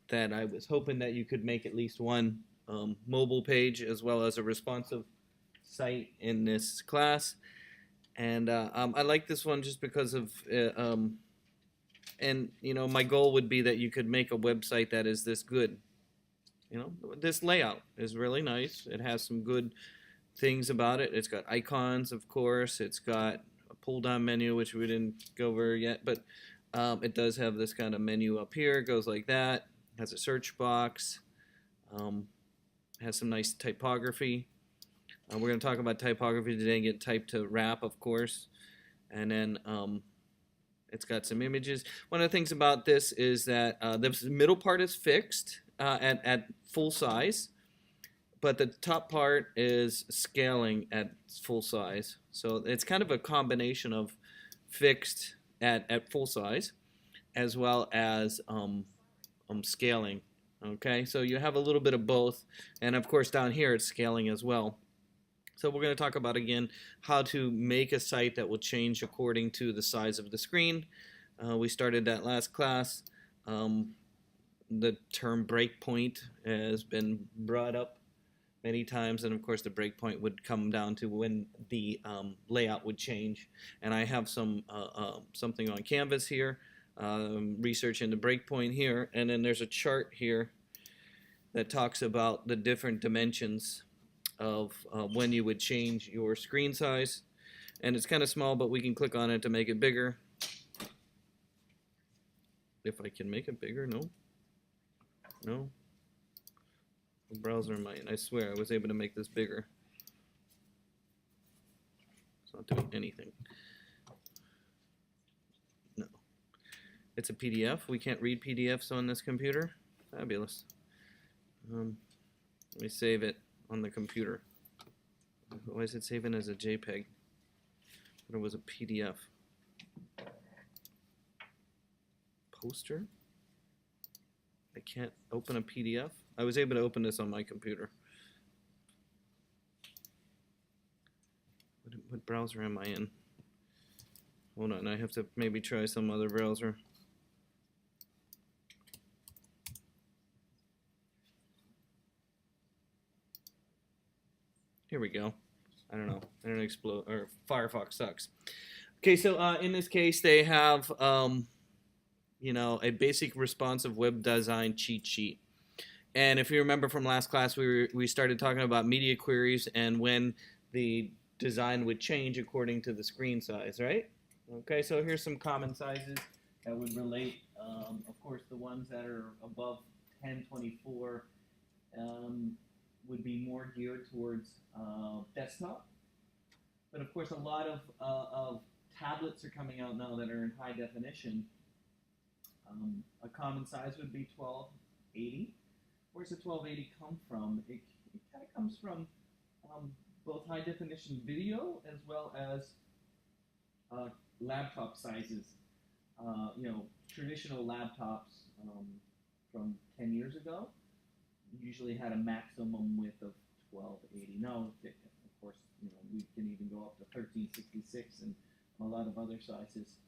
that I was hoping that you could make at least one mobile page as well as a responsive site in this class. And I like this one just because of, and my goal would be that you could make a website that is this good. This layout is really nice. It has some good things about it. It's got icons, of course. It's got a pull down menu, which we didn't go over yet, but it does have this kind of menu up here. It goes like that. It has a search box. Has some nice typography. We're going to talk about typography today and get type to wrap, of course. And then it's got some images. One of the things about this is that the middle part is fixed at full size, but the top part is scaling at full size. So it's kind of a combination of fixed at full size as well as scaling. Okay, so you have a little bit of both, and of course down here it's scaling as well. So we're going to talk about again how to make a site that will change according to the size of the screen. We started that last class. The term breakpoint has been brought up many times, and of course the breakpoint would come down to when the layout would change. And I have something on Canvas here, research into breakpoint here, and then there's a chart here that talks about the different dimensions of when you would change your screen size. And it's kind of small, but we can click on it to make it bigger. If I can make it bigger, no. The browser might. I swear I was able to make this bigger. It's not doing anything. No. It's a PDF. We can't read PDFs on this computer. Fabulous. Let me save it on the computer. Why is it saving as a JPEG? But it was a PDF. Poster? I can't open a PDF? I was able to open this on my computer. What browser am I in? Hold on, I have to maybe try some other browser. Here we go. I don't know. Internet Explorer or Firefox sucks. Okay, so in this case, they have a basic responsive web design cheat sheet. And if you remember from last class, we started talking about media queries and when the design would change according to the screen size, right? Okay, so here's some common sizes that would relate. Of course, the ones that are above 1024 would be more geared towards desktop. But of course, a lot of tablets are coming out now that are in high definition. A common size would be 1280. Where's the 1280 come from? It kind of comes from both high definition video as well as laptop sizes. Traditional laptops from 10 years ago usually had a maximum width of 1280. Now, of course, we can even go up to 1366 and a lot of other sizes.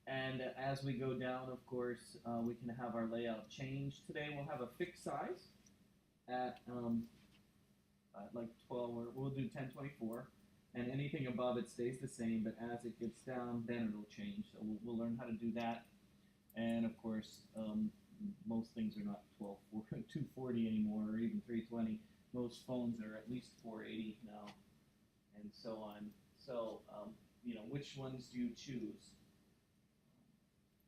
And as we go down, of course, we can have our layout change. Today we'll have a fixed size at like 12, or we'll do 1024, and anything above it stays the same, but as it gets down, then it'll change. So we'll learn how to do that. And of course, most things are not 240 anymore, or even 320. Most phones are at least 480 now, and so on. So, which ones do you choose?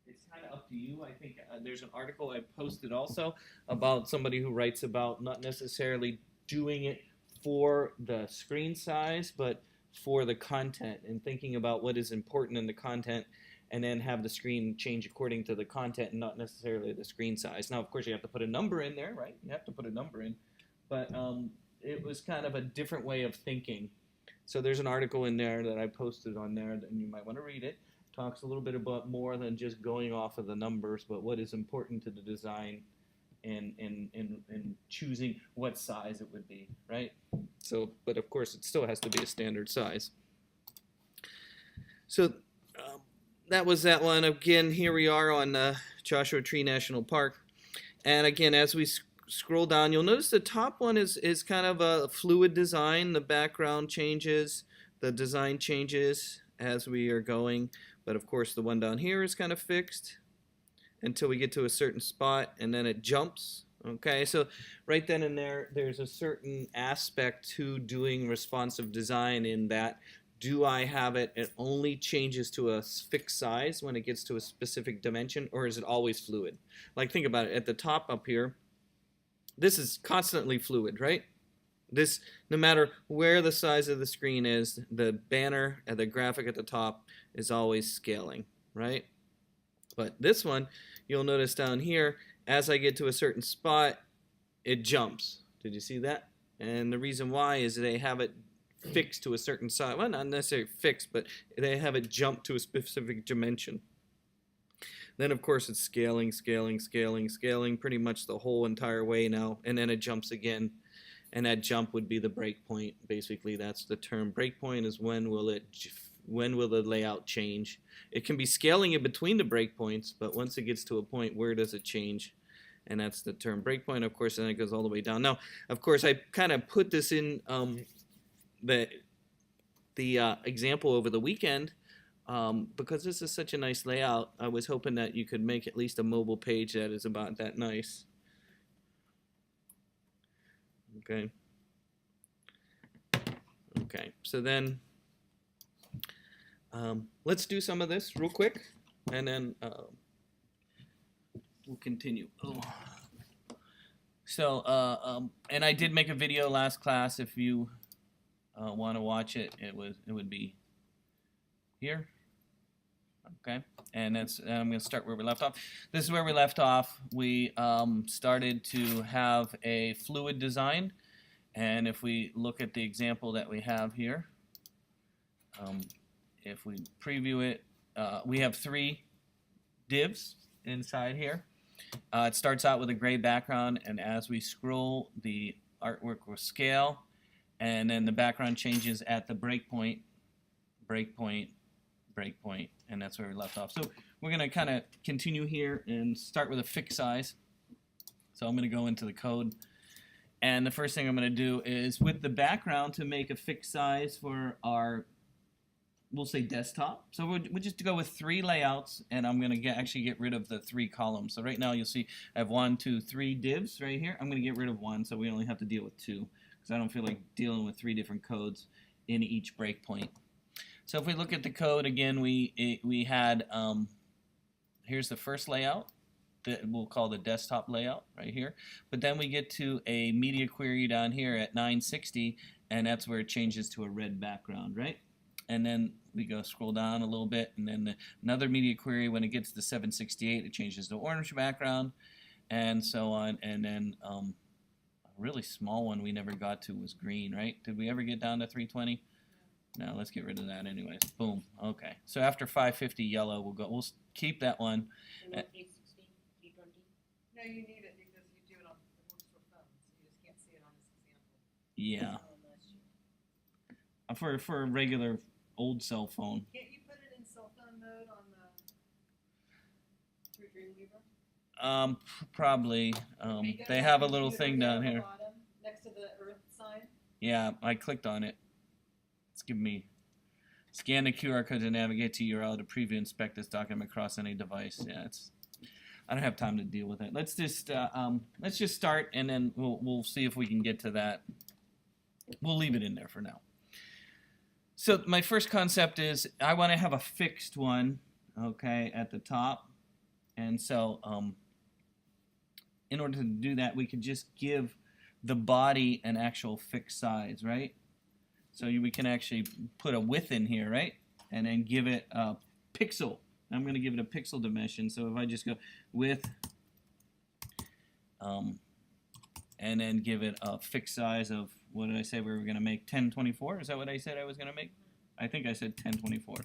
It's kind of up to you. I think there's an article I posted also about somebody who writes about not necessarily doing it for the screen size, but for the content, and thinking about what is important in the content, and then have the screen change according to the content and not necessarily the screen size. Now, of course, you have to put a number in there, right? You have to put a number in. But it was kind of a different way of thinking. So there's an article in there that I posted on there, and you might want to read it. Talks a little bit about more than just going off of the numbers, but what is important to the design and choosing what size it would be, right? So, but of course, it still has to be a standard size. So that was that one. Again, here we are on Joshua Tree National Park. And again, as we scroll down, you'll notice the top one is kind of a fluid design. The background changes, the design changes as we are going. But of course, the one down here is kind of fixed until we get to a certain spot, and then it jumps. Okay, so right then and there, there's a certain aspect to doing responsive design in that do I have it only changes to a fixed size when it gets to a specific dimension, or is it always fluid? Like, think about it. At the top up here, this is constantly fluid, right? This, no matter where the size of the screen is, the banner and the graphic at the top is always scaling, right? But this one, you'll notice down here, as I get to a certain spot, it jumps. Did you see that? And the reason why is they have it fixed to a certain size. Well, not necessarily fixed, but they have it jump to a specific dimension. Then, of course, it's scaling, scaling, scaling, scaling pretty much the whole entire way now. And then it jumps again. And that jump would be the breakpoint. Basically, that's the term. Breakpoint is when will the layout change. It can be scaling in between the breakpoints, but once it gets to a point, where does it change? And that's the term breakpoint, of course, and it goes all the way down. Now, of course, I kind of put this in the example over the weekend because this is such a nice layout. I was hoping that you could make at least a mobile page that is about that nice. Okay. Okay, so then let's do some of this real quick, and then we'll continue. Oh. So, and I did make a video last class. If you want to watch it, it would be here. Okay, and I'm going to start where we left off. This is where we left off. We started to have a fluid design, and if we look at the example that we have here, if we preview it, we have 3 divs inside here. It starts out with a gray background, and as we scroll, the artwork will scale, and then the background changes at the breakpoint, breakpoint, breakpoint, and that's where we left off. So we're going to kind of continue here and start with a fixed size. So I'm going to go into the code, and the first thing I'm going to do is with the background to make a fixed size for our, we'll say desktop. So we'll just go with 3 layouts, and I'm going to actually get rid of the 3 columns. So right now you'll see I have 1, 2, 3 divs right here. I'm going to get rid of 1 so we only have to deal with 2 because I don't feel like dealing with 3 different codes in each breakpoint. So if we look at the code again, we had here's the first layout that we'll call the desktop layout right here. But then we get to a media query down here at 960, and that's where it changes to a red background, right? And then we go scroll down a little bit, and then another media query when it gets to 768, it changes to orange background, and so on. And then a really small one we never got to was green, right? Did we ever get down to 320? No, let's get rid of that anyways. Boom. Okay. So after 550 yellow, we'll keep that one. And not 360, 320? No, you need it because you do it on it works for phones. You just can't see it on this example. Yeah. For a regular old cell phone. Can't you put it in cell phone mode on the Dreamweaver? Probably. They have a little thing down here. Bottom, next to the Earth sign. Yeah, I clicked on it. It's giving me scan the QR code to navigate to URL to preview and inspect this document across any device. Yeah, I don't have time to deal with it. Let's just start, and then we'll see if we can get to that. We'll leave it in there for now. So my first concept is I want to have a fixed one, okay, at the top. And so in order to do that, we could just give the body an actual fixed size, right? So we can actually put a width in here, right? And then give it a pixel. I'm going to give it a pixel dimension. So if I just go width, and then give it a fixed size of, what did I say we were going to make? 1024? Is that what I said I was going to make? I think I said 1024.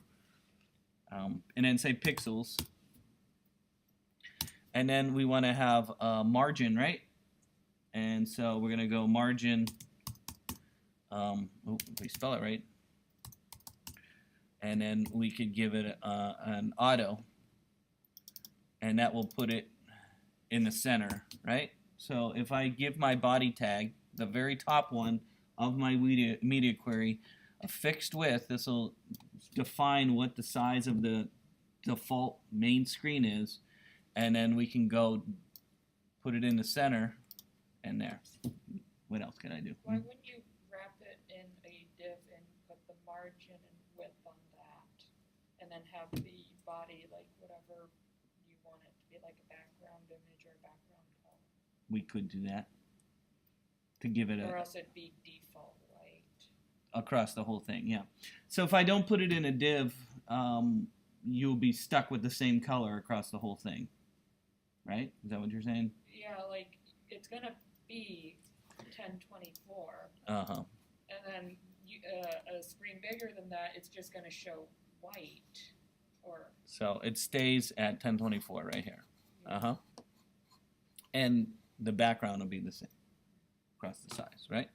And then say pixels. And then we want to have a margin, right? And so we're going to go margin. If we spell it right. And then we could give it an auto. And that will put it in the center, right? So if I give my body tag, the very top one of my media query, a fixed width, this will define what the size of the default main screen is, and then we can go put it in the center and there. What else can I do? Why wouldn't you wrap it in a div and put the margin and width on that? And then have the body, like whatever you want it to be, like a background image or a background color? We could do that to give it Or a else it'd be default white. across the whole thing, yeah. So if I don't put it in a div, you'll be stuck with the same color across the whole thing, right? Is that what you're saying? Yeah, like it's gonna be 1024, Uh-huh. and then a screen bigger than that, it's just gonna show white. Or So it stays at 1024 right here. Uh-huh. And the background will be the same across the size, right?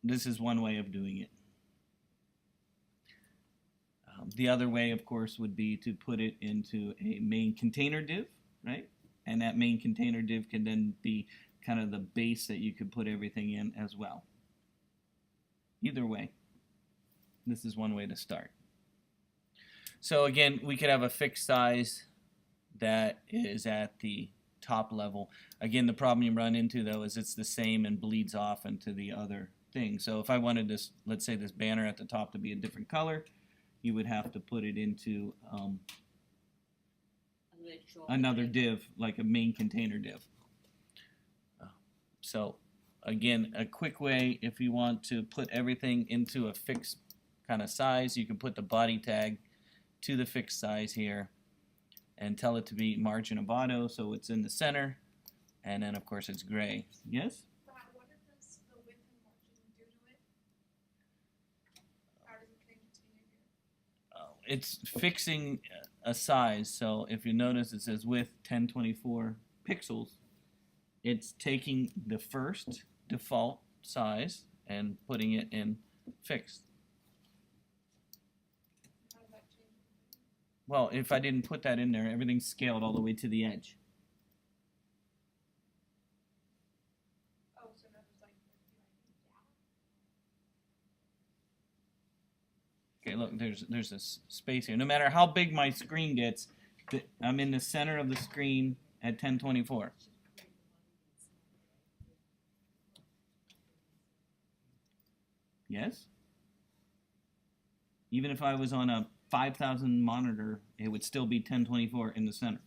This is one way of doing it. The other way, of course, would be to put it into a main container div, right? And that main container div can then be kind of the base that you could put everything in as well. Either way, this is one way to start. So again, we could have a fixed size that is at the top level. Again, the problem you run into though is it's the same and bleeds off into the other thing. So if I wanted this, let's say this banner at the top to be a different color, you would have to put it into another div, like a main container div. So again, a quick way, if you want to put everything into a fixed kind of size, you can put the body tag to the fixed size here and tell it to be margin of auto, so it's in the center, and then of course it's gray. Yes? Brad, what does the width and margin do to it? How does it continue here? It's fixing a size, so if you notice it says width 1024 pixels, it's taking the first default size and putting it in fixed. How does that change anything? Well, if I didn't put that in there, everything's scaled all the way to the edge. Oh, so now there's like Okay, look, there's a space here. No matter how big my screen gets, I'm in the center of the screen at 1024. Yes? Even if I was on a 5,000 monitor, it would still be 1024 in the center.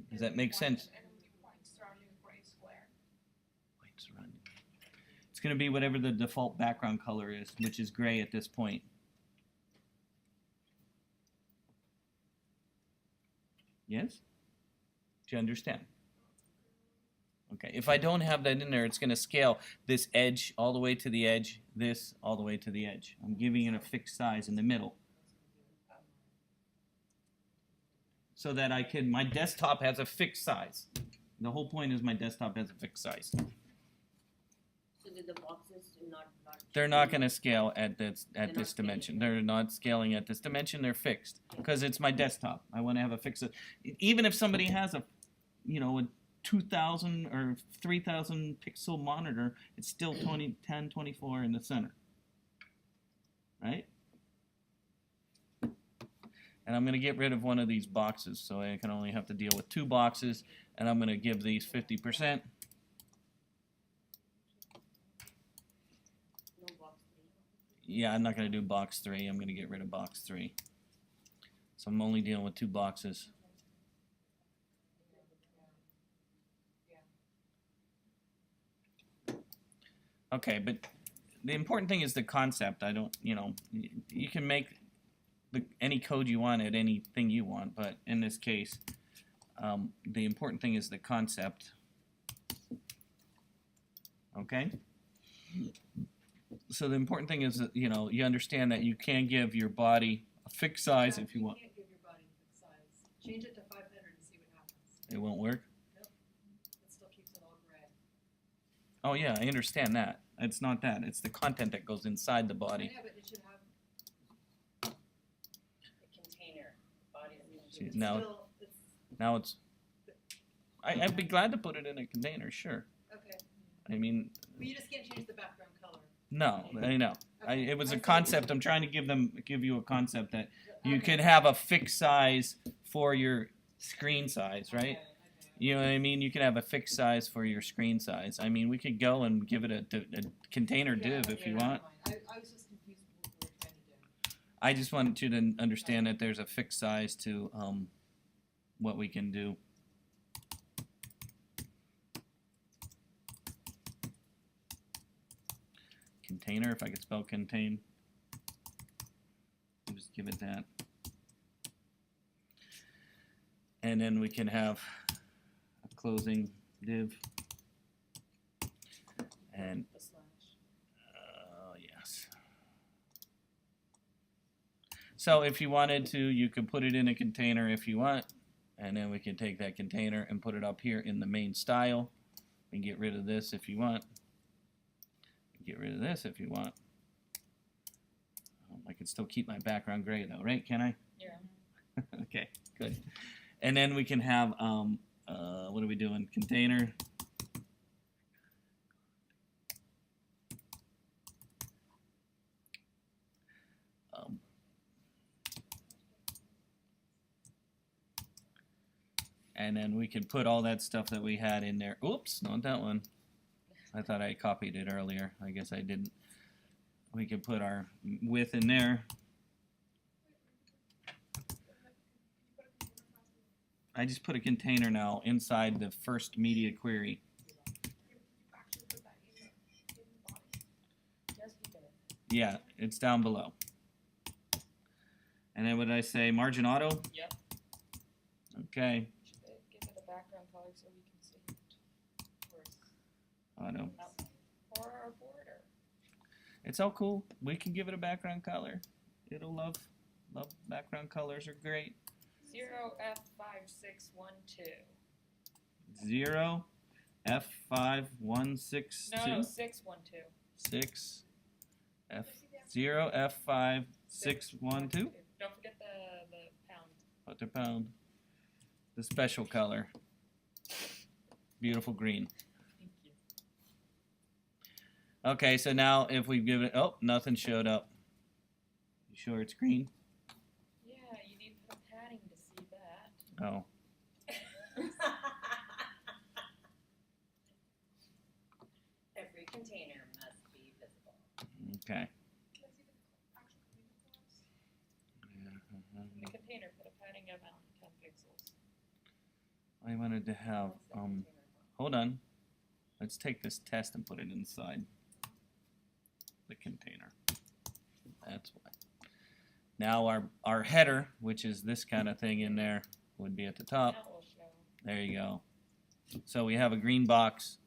Does that make sense? And then you point surrounding a gray square. It's going to be whatever the default background color is, which is gray at this point. Yes? Do you understand? Okay, if I don't have that in there, it's going to scale this edge all the way to the edge, this all the way to the edge. I'm giving it a fixed size in the middle. So that I can, my desktop has a fixed size. The whole point is my desktop has a fixed size. So did the boxes not They're not going to scale at this not dimension. scaling. They're not scaling at this dimension. They're fixed because it's my desktop. I want to have a fixed. Even if somebody has a, a 2,000 or 3,000 pixel monitor, it's still 1024 in the center, right? And I'm going to get rid of one of these boxes, so I can only have to deal with 2 boxes, and I'm going to give these 50%. no box 3? Yeah, I'm not going to do box 3. I'm going to get rid of box 3. So I'm only dealing with 2 boxes. Okay, but the important thing is the concept. I don't, you can make any code you want at anything you want, but in this case, the important thing is the concept. Okay? So the important thing is that, you understand that you can give your body a fixed size if you want. You can't give your body a fixed size. Change it to 500 and see what happens. It won't work? It still keeps it all gray. Oh yeah, I understand that. It's not that. It's the content that goes inside the body. Yeah, but it should have, The container, body of the See, container. now, it's Now it's. I'd be glad to put it in a container, sure. Okay, I mean, but you just can't change the background color. no, I know. Okay. It was I a see. concept. I'm trying to give you a concept that you Okay. could have a fixed size for your screen size, right? Okay. You know what I mean? You could have a fixed size for your screen size. I mean, we could go and give it a container Yeah, div if you yeah, want. fine. I was just confused with what we were trying to do. I just wanted you to understand that there's a fixed size to what we can do. Container, if I could spell contain. Just give it that. And then we can have a closing div. And The slash. yes. So if you wanted to, you could put it in a container if you want, and then we can take that container and put it up here in the main style, and get rid of this if you want. Get rid of this if you want. I can still keep my background gray though, right? Can I? Yeah. Okay, good. And then we can have what are we doing? Container. And then we can put all that stuff that we had in there. Oops, not that one. I thought I copied it earlier. I guess I didn't. We can put our width in there. I just put a container now inside the first media query. Yes, we did. Yeah, it's down below. And then what did I say? Margin auto? Yep. Okay, Should give it a background color so we can see it. auto. Or our border. It's all cool. We can give it a background color. It'll love background colors are great. 0F5612. 0 F5162 No, 612. 6 F 0 F5612. Don't forget the pound. Put the pound. The special color. Beautiful green. Thank you. Okay, so now if we give it, oh, nothing showed up. You sure it's green? Yeah, you need the padding to see that. Oh, Every container must be visible. okay. Can I see the actual container box? The container, put a padding of 10 pixels. I wanted to have, That's the container box. hold on. Let's take this test and put it inside the container. That's why. Now our header, which is this kind of thing in there, would be at the top. That will show. There you go. So we have a green box.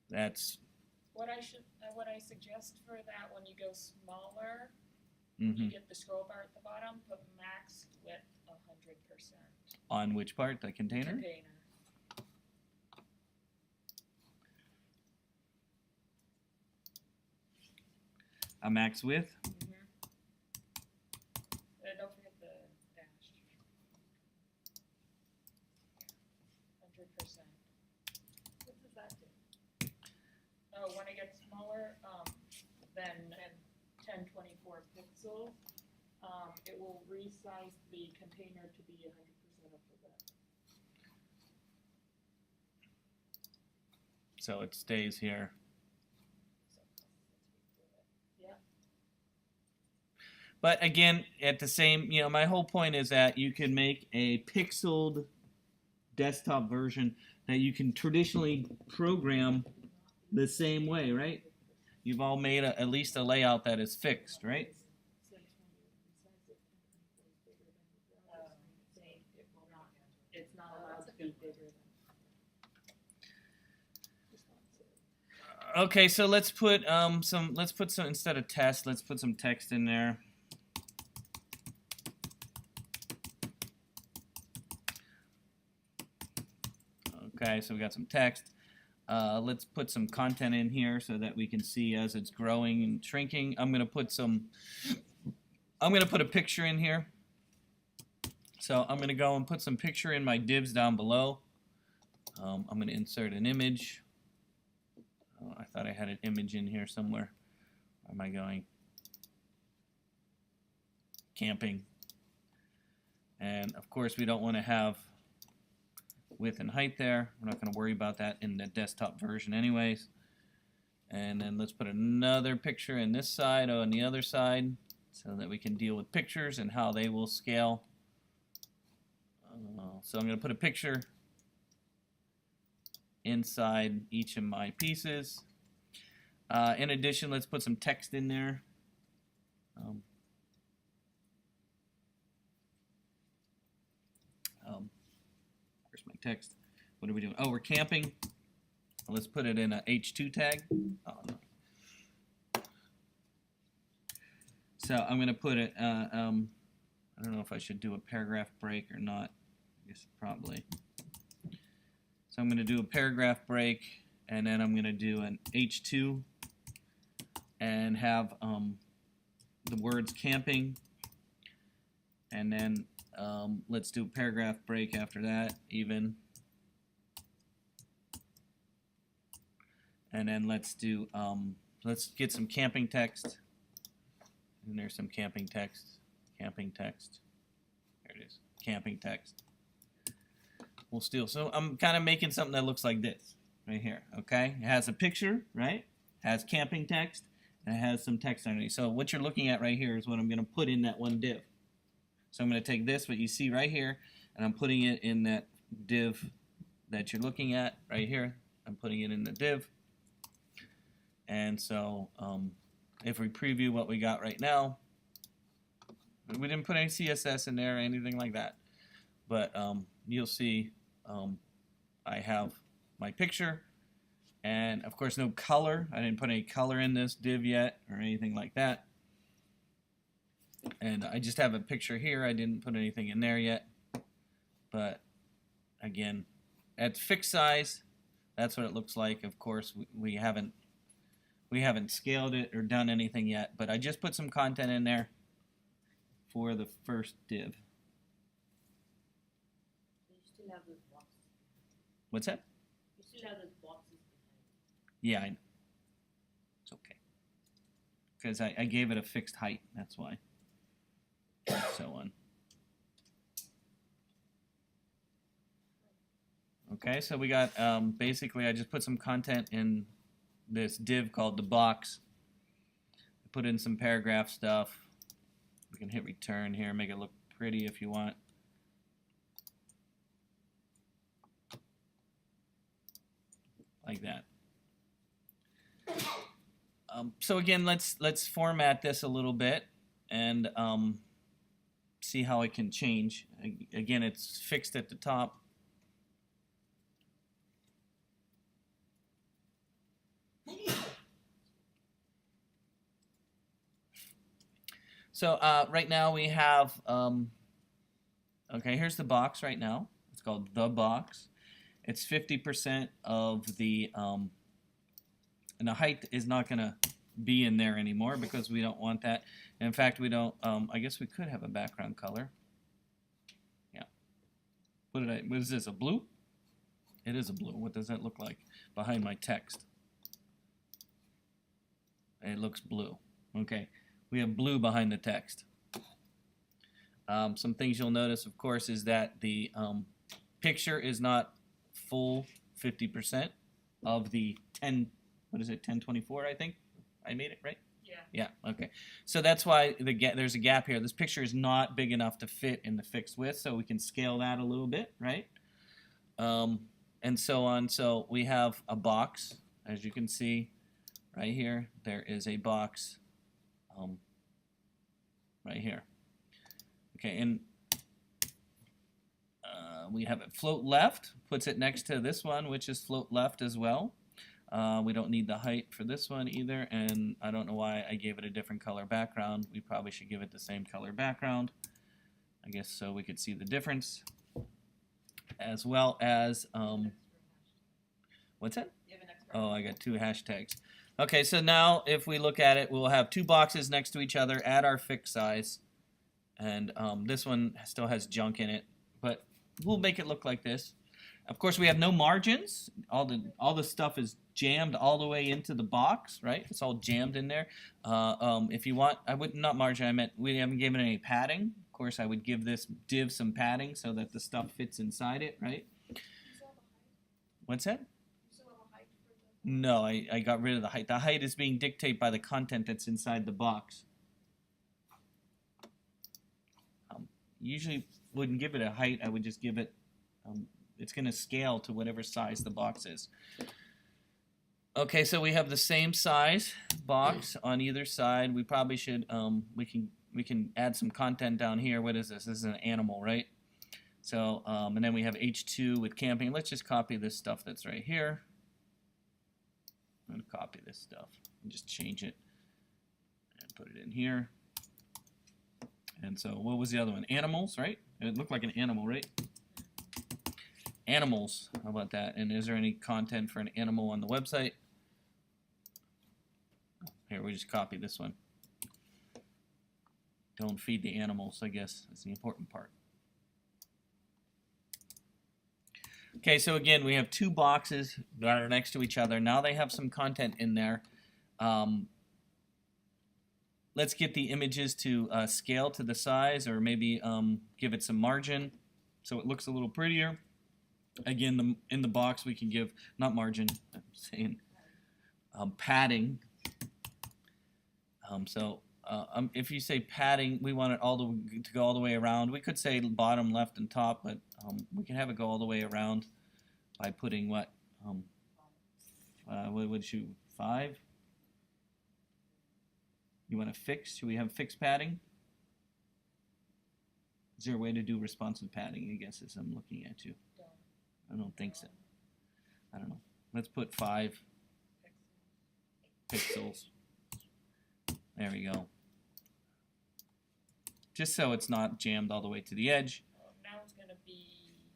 That's What I suggest for that when you go smaller, mhm. you get the scroll bar at the bottom, put max width 100%. On which part? The container? Container. A max width? Mm-hmm. Don't forget the dash. 100%. What does that do? Oh, when it gets smaller, than 1024 pixels, it will resize the container to be 100% of the width. So it stays here. Yeah. But again, at the same, my whole point is that you can make a pixeled desktop version that you can traditionally program the same way, right? You've all made at least a layout that is fixed, right? It's not allowed to be bigger than. Okay, so let's put some instead of test, let's put some text in there. Okay, so we got some text. Let's put some content in here so that we can see as it's growing and shrinking. I'm gonna put a picture in here So I'm going to go and put some picture in my divs down below. I'm going to insert an image. Oh, I thought I had an image in here somewhere. Where am I going? Camping. And of course we don't want to have width and height there. We're not going to worry about that in the desktop version anyways. And then let's put another picture in this side on the other side so that we can deal with pictures and how they will scale. So I'm going to put a picture inside each of my pieces. In addition, let's put some text in there. Where's my text? What are we doing? Oh, we're camping. Let's put it in a H2 tag. Oh, no. So I'm going to put it, I don't know if I should do a paragraph break or not. I guess probably. So I'm going to do a paragraph break, and then I'm going to do an H2 and have the words camping, and then let's do a paragraph break after that, even. And then let's do, let's get some camping text. And there's some camping text. Camping text. There it is. Camping text. We'll steal. So I'm kind of making something that looks like this right here. Okay? It has a picture, right? Has camping text, and it has some text underneath. So what you're looking at right here is what I'm going to put in that one div. So I'm going to take this, what you see right here, and I'm putting it in that div that you're looking at right here. I'm putting it in the div. And so if we preview what we got right now, we didn't put any CSS in there or anything like that. But you'll see I have my picture. And of course no color. I didn't put any color in this div yet or anything like that. And I just have a picture here. I didn't put anything in there yet. But again, at fixed size, that's what it looks like. Of course, we haven't scaled it or done anything yet, but I just put some content in there for the first div. You still have those boxes. What's that? You still have those boxes behind. Yeah, I know. It's okay. Because I gave it a fixed height, that's why. So on. Okay, so we got, basically I just put some content in this div called the box. Put in some paragraph stuff. We can hit return here, make it look pretty if you want. Like that. So again, let's format this a little bit and see how it can change. Again, it's fixed at the top. So right now we have, okay, here's the box right now. It's called the box. It's 50% of the, and the height is not going to be in there anymore because we don't want that. And in fact, we don't, I guess we could have a background color. Yeah. What is this, a blue? It is a blue. What does that look like behind my text? It looks blue. Okay. We have blue behind the text. Some things you'll notice, of course, is that the picture is not full 50% of the 1024, I think? I made it, right? Yeah. Yeah, okay. So that's why there's a gap here. This picture is not big enough to fit in the fixed width, so we can scale that a little bit, right? And so on. So we have a box, as you can see right here. There is a box right here. Okay, and we have it float left, puts it next to this one, which is float left as well. We don't need the height for this one either, and I don't know why I gave it a different color background. We probably should give it the same color background, I guess, so we could see the difference. As well as, what's that? You have an extra. Oh, I got 2 hashtags. Okay, so now if we look at it, we'll have 2 boxes next to each other at our fixed size. and this one still has junk in it, but we'll make it look like this. Of course, we have no margins. All the stuff is jammed all the way into the box, right? It's all jammed in there. If you want, I would not margin. I meant we haven't given any padding. Of course, I would give this div some padding so that the stuff fits inside it, right? What's that? No, I got rid of the height. The height is being dictated by the content that's inside the box. Usually wouldn't give it a height. I would just give it. It's going to scale to whatever size the box is. Okay, so we have the same size box on either side. We probably should. We can add some content down here. What is this? This is an animal, right? So and then we have H2 with camping. Let's just copy this stuff that's right here. I'm going to copy this stuff and just change it and put it in here. And so what was the other one? Animals, right? It looked like an animal, right? Animals, how about that? And is there any content for an animal on the website? Here, we just copy this one. Don't feed the animals, I guess. That's the important part. Okay, so again, we have two boxes that are next to each other. Now they have some content in there. Let's get the images to scale to the size, or maybe give it some margin so it looks a little prettier. Again, in the box we can give, not margin, I'm saying padding. If you say padding, we want it to go all the way around. We could say bottom, left, and top, but we can have it go all the way around by putting what? What would you, 5? You want to fix? Should we have fixed padding? Is there a way to do responsive padding, I guess, as I'm looking at you? I don't think so. I don't know. Let's put 5 pixels. There we go. Just so it's not jammed all the way to the edge. Now it's going to be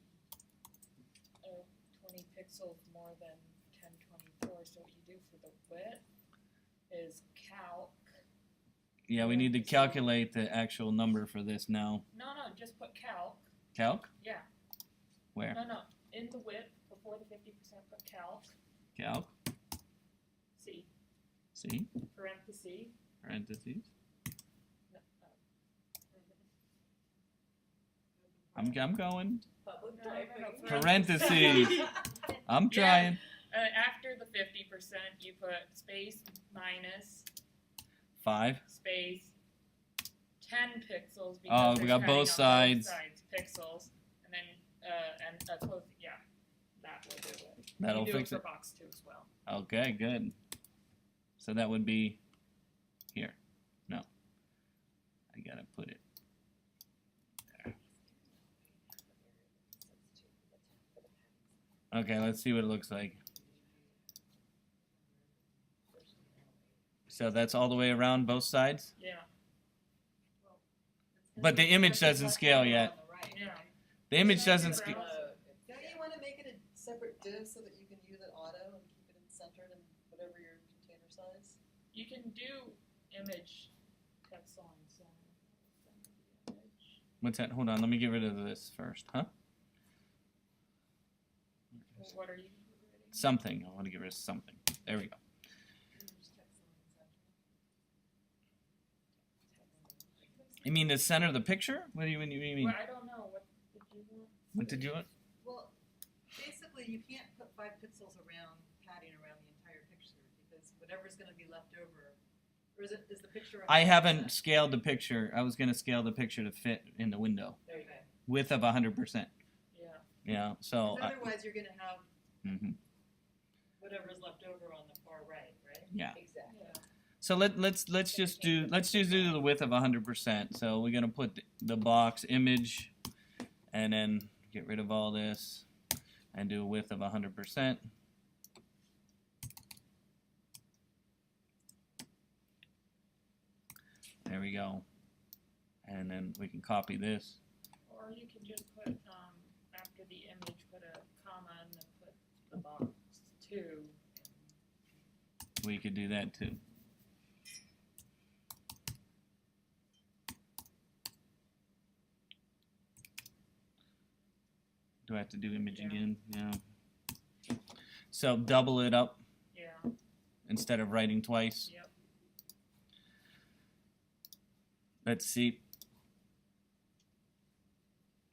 20 pixels more than 1024. So what you do for the width is calc. Yeah, we need to calculate the actual number for this now. No, just put calc. Calc? Yeah. Where? No. In the width, before the 50%, put calc. Calc. C. C. Parentheses. Parentheses. No, I'm going. Public No, typing. Parentheses. I'm trying. After the 50%, you put space minus 5. space 10 pixels. Oh, Because we there's got padding both on sides. pixels, and then close. Yeah, that will do it. That'll you do fix it it. for box 2 as well. Okay, good. So that would be here. No. I gotta put it there. Okay, let's see what it looks like. So that's all the way around both sides? Yeah. But the image doesn't scale yet. Yeah. The image doesn't scale. Don't you want to make it a separate div so that you can use it auto and keep it centered in whatever your container size? You can do image text on center. Image. What's that? Hold on, let me get rid of this first, huh? What are you reading? Something. I want to get rid of something. There we go. You mean the center of the picture? What do you mean? Well, I don't know. What did you want? What did you want? Well, basically, you can't put 5 pixels around padding around the entire picture because whatever's going to be left over, or is the picture? I haven't scaled the picture. I was going to scale the picture to fit in the window. Okay. Width of 100%. Yeah. Yeah, so. 'Cause otherwise, you're going to have Mhm. whatever's left over on the far right, right? Yeah. Exactly. Yeah. So let's just do the width of 100%. So we're gonna put the box image, and then get rid of all this, and do a width of 100%. There we go. And then we can copy this. Or you can just put after the image, put a comma and then put the box 2. We could do that too. Do I have to do image Yeah. again? Yeah. So double it up Yeah, instead of writing twice. yep. Let's see.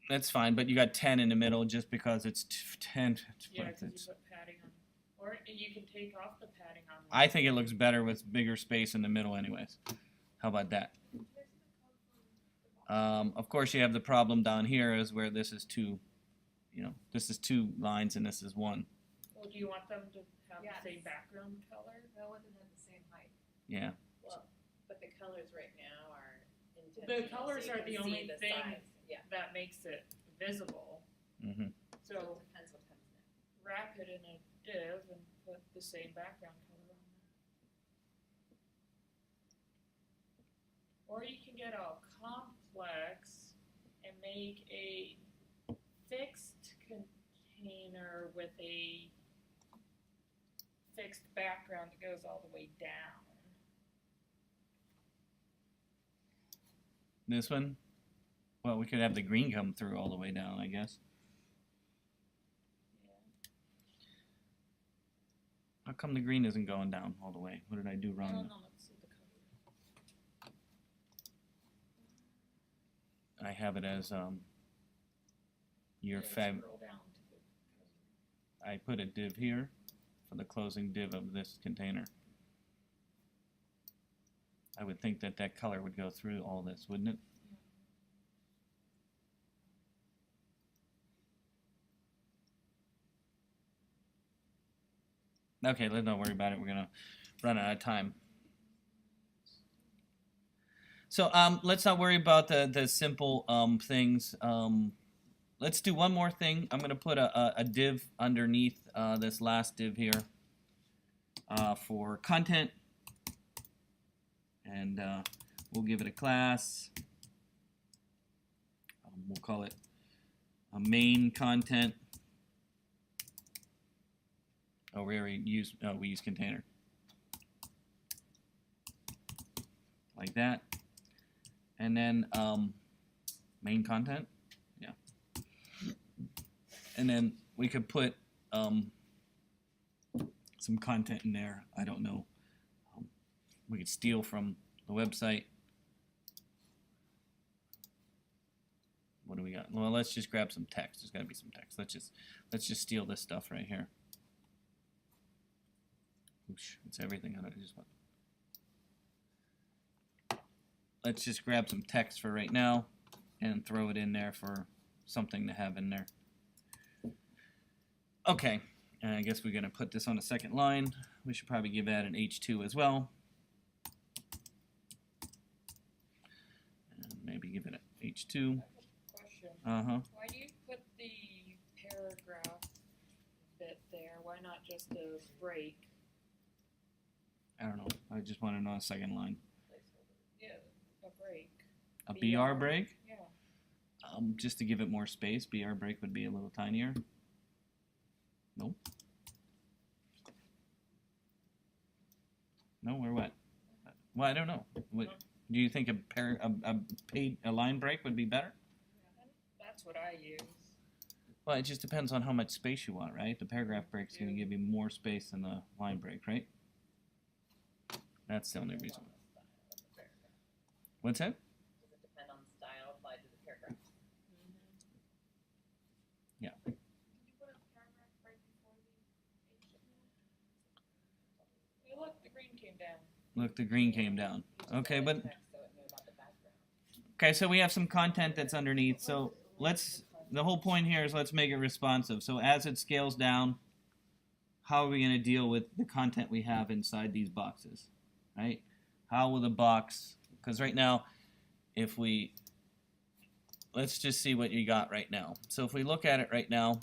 That's fine, but you got 10 in the middle just because it's 10. Yeah, because It's- you put padding on. Or you can take off the padding on. I think it looks better with bigger space in the middle anyways. How about that? Of course, you have the problem down here is where this is two, this is two lines and this is one. Well, do you want them to have Yes. the same background color? No one had the same height. Yeah. Well, but the colors right now are intentional. The colors so you are the can only see the thing size. Yeah. that makes it visible. Mm-hmm. So So it depends what comes next. wrap it in a div and put the same background color on there. Or you can get all complex and make a fixed container with a fixed background that goes all the way down. This one? Well, we could have the green come through all the way down, I guess. Yeah. How come the green isn't going down all the way? What did I do I wrong? don't know, let's see the color. I have it as your Yeah, fab. scroll down to the color. I put a div here for the closing div of this container. I would think that that color would go through all this, wouldn't it? Okay, let's not worry about it. We're gonna run out of time. So let's not worry about the simple things. Let's do one more thing. I'm gonna put a div underneath this last div here for content, and we'll give it a class. We'll call it a main content. Oh, we use container like that, and then main content, yeah, and then we could put some content in there. I don't know. We could steal from the website. What do we got? Well, let's just grab some text. There's got to be some text. Let's just steal this stuff right here. Oosh, it's everything on it. Let's just grab some text for right now and throw it in there for something to have in there. Okay, and I guess we're going to put this on the second line. We should probably give that an H2 as well. And maybe give it an H2. Question. Uh-huh. Why do you put the paragraph bit there? Why not just a break? I don't know. I just want to know a second line. Yeah, a break. A BR. BR break? Yeah. Just to give it more space. BR break would be a little tinier. Nope. No, or what? Well, I don't know. What, do you think a line break would be better? That's what I use. Well, it just depends on how much space you want, right? The paragraph break's going to give you more space than the line break, right? That's the only reason. What's that? Does it depend on the style applied to the paragraph? Yeah. Did you put a paragraph right before the H? Hey, look, the green came down. Look, the green came down. Okay, but Text so it knew about the background. okay, so we have some content that's underneath. So the whole point here is let's make it responsive. So as it scales down, how are we going to deal with the content we have inside these boxes, right? How will the box, because right now, let's just see what you got right now. So if we look at it right now,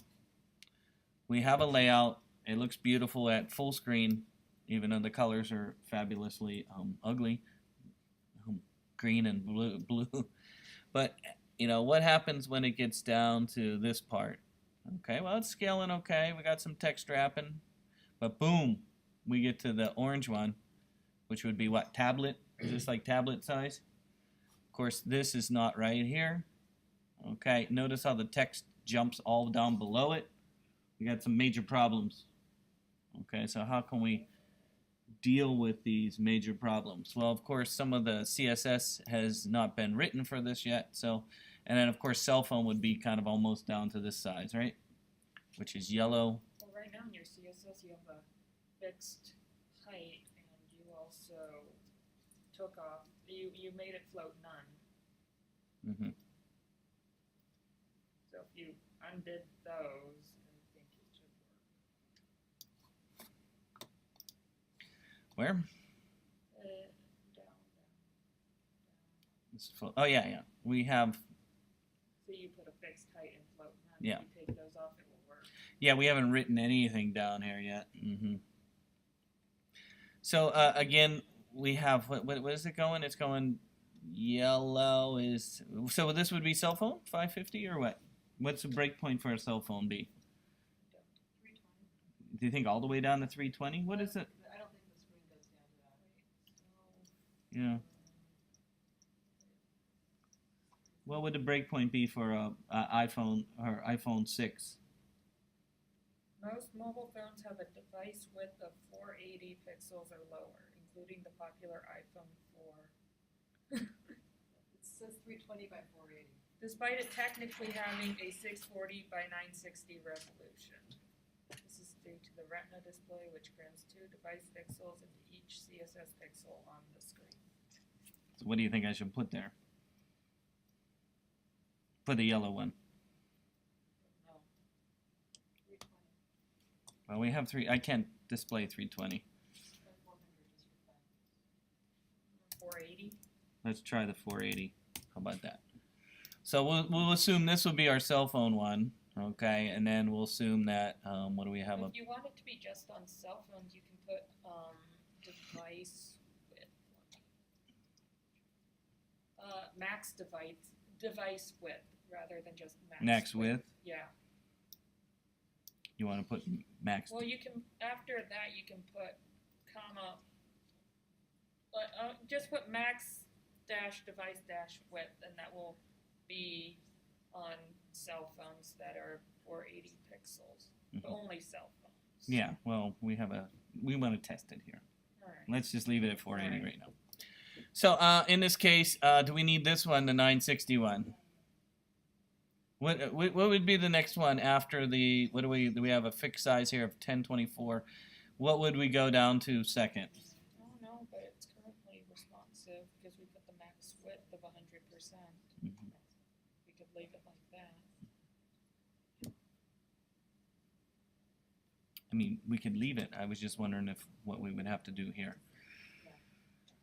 we have a layout. It looks beautiful at full screen, even though the colors are fabulously ugly, green and blue. But what happens when it gets down to this part? Okay, well, it's scaling okay. We got some text wrapping, but boom, we get to the orange one, which would be what, tablet? Is this like tablet size? Of course, this is not right here. Okay, notice how the text jumps all down below it. We got some major problems. Okay, so how can we deal with these major problems? Well, of course, some of the CSS has not been written for this yet. So, and then of course, cell phone would be kind of almost down to this size, right? Which is yellow. Well, right now in your CSS, you have a fixed height, and you also took off, you made it float none. Mm-hmm. So if you undid those, I think it should work. Where? Down. Oh yeah, yeah. We have. So you put a fixed height and float none. Yeah. If you take those off, it will work. Yeah, we haven't written anything down here yet. Mm-hmm. So again, we have what is it going? It's going yellow is so this would be cell phone 550 or what? What's the break point for a cell phone be? 320. Do you think all the way down to 320? What is it? I don't think the screen goes down to that. Yeah. What would the break point be for a iPhone or iPhone 6? Most mobile phones have a device width of 480 pixels or lower, including the popular iPhone 4. It says 320 by 480. Despite it technically having a 640 by 960 resolution. This is due to the Retina display, which crams 2 device pixels into each CSS pixel on the screen. So what do you think I should put there? For the yellow one. No. 320. Well, we have I can't display 320. Try 400 just for fun. 480? Let's try the 480. How about that? So we'll assume this will be our cell phone one, okay? And then we'll assume that what do we have up? If you want it to be just on cell phones, you can put device width. Max device width rather than just max width? Yeah. You want to put max? Well, you can after that you can put comma. Just put max dash device dash width, and that will be on cell phones that are 480 pixels. But only cell phones. Yeah. Well, we want to test it here. All right. Let's just leave it at 480 Alright. right now. So in this case, do we need this one, the 961? What would be the next one after the do we have a fixed size here of 1024? What would we go down to second? I don't know, but it's currently responsive because we put the max width of 100%. Mhm. We could leave it like that. I mean, we could leave it. I was just wondering what we would have to do here.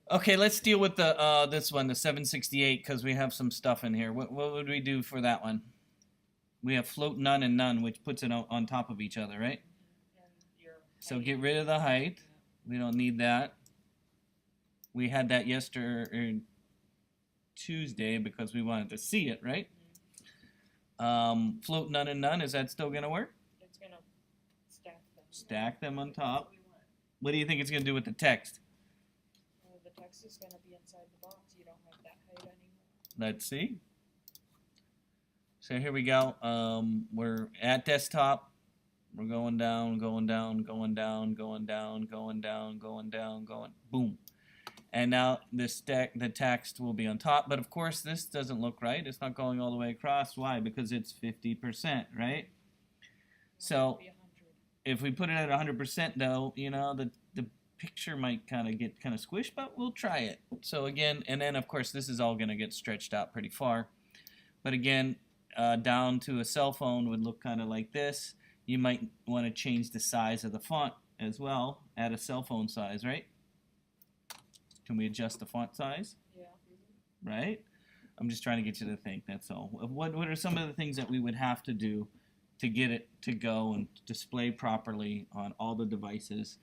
Okay, let's deal with the this one, the 768, because we have some stuff in here. What would we do for that one? We have float none and none, which puts it on top of each other, right? And your So height. get rid of the height. We don't need that. We had that yesterday, Tuesday, because we wanted to see it, right? Float none and none, is that still going to work? It's gonna stack them. Stack them on That's top. what we want. What do you think it's going to do with the text? The text is gonna be inside the box. You don't have that height anymore. Let's see. So here we go. We're at desktop. We're going down, going down, going down, going down, going down, going down, going boom. And now the text will be on top. But of course, this doesn't look right. It's not going all the way across. Why? Because it's 50%, right? So It'll be 100. if we put it at 100%, though, you know, the picture might kind of get squished, but we'll try it. So again, and then of course this is all going to get stretched out pretty far. But again, down to a cell phone would look kind of like this. You might want to change the size of the font as well at a cell phone size, right? Can we adjust the font size? Yeah. Right? I'm just trying to get you to think, that's all. What are some of the things that we would have to do to get it to go and display properly on all the devices?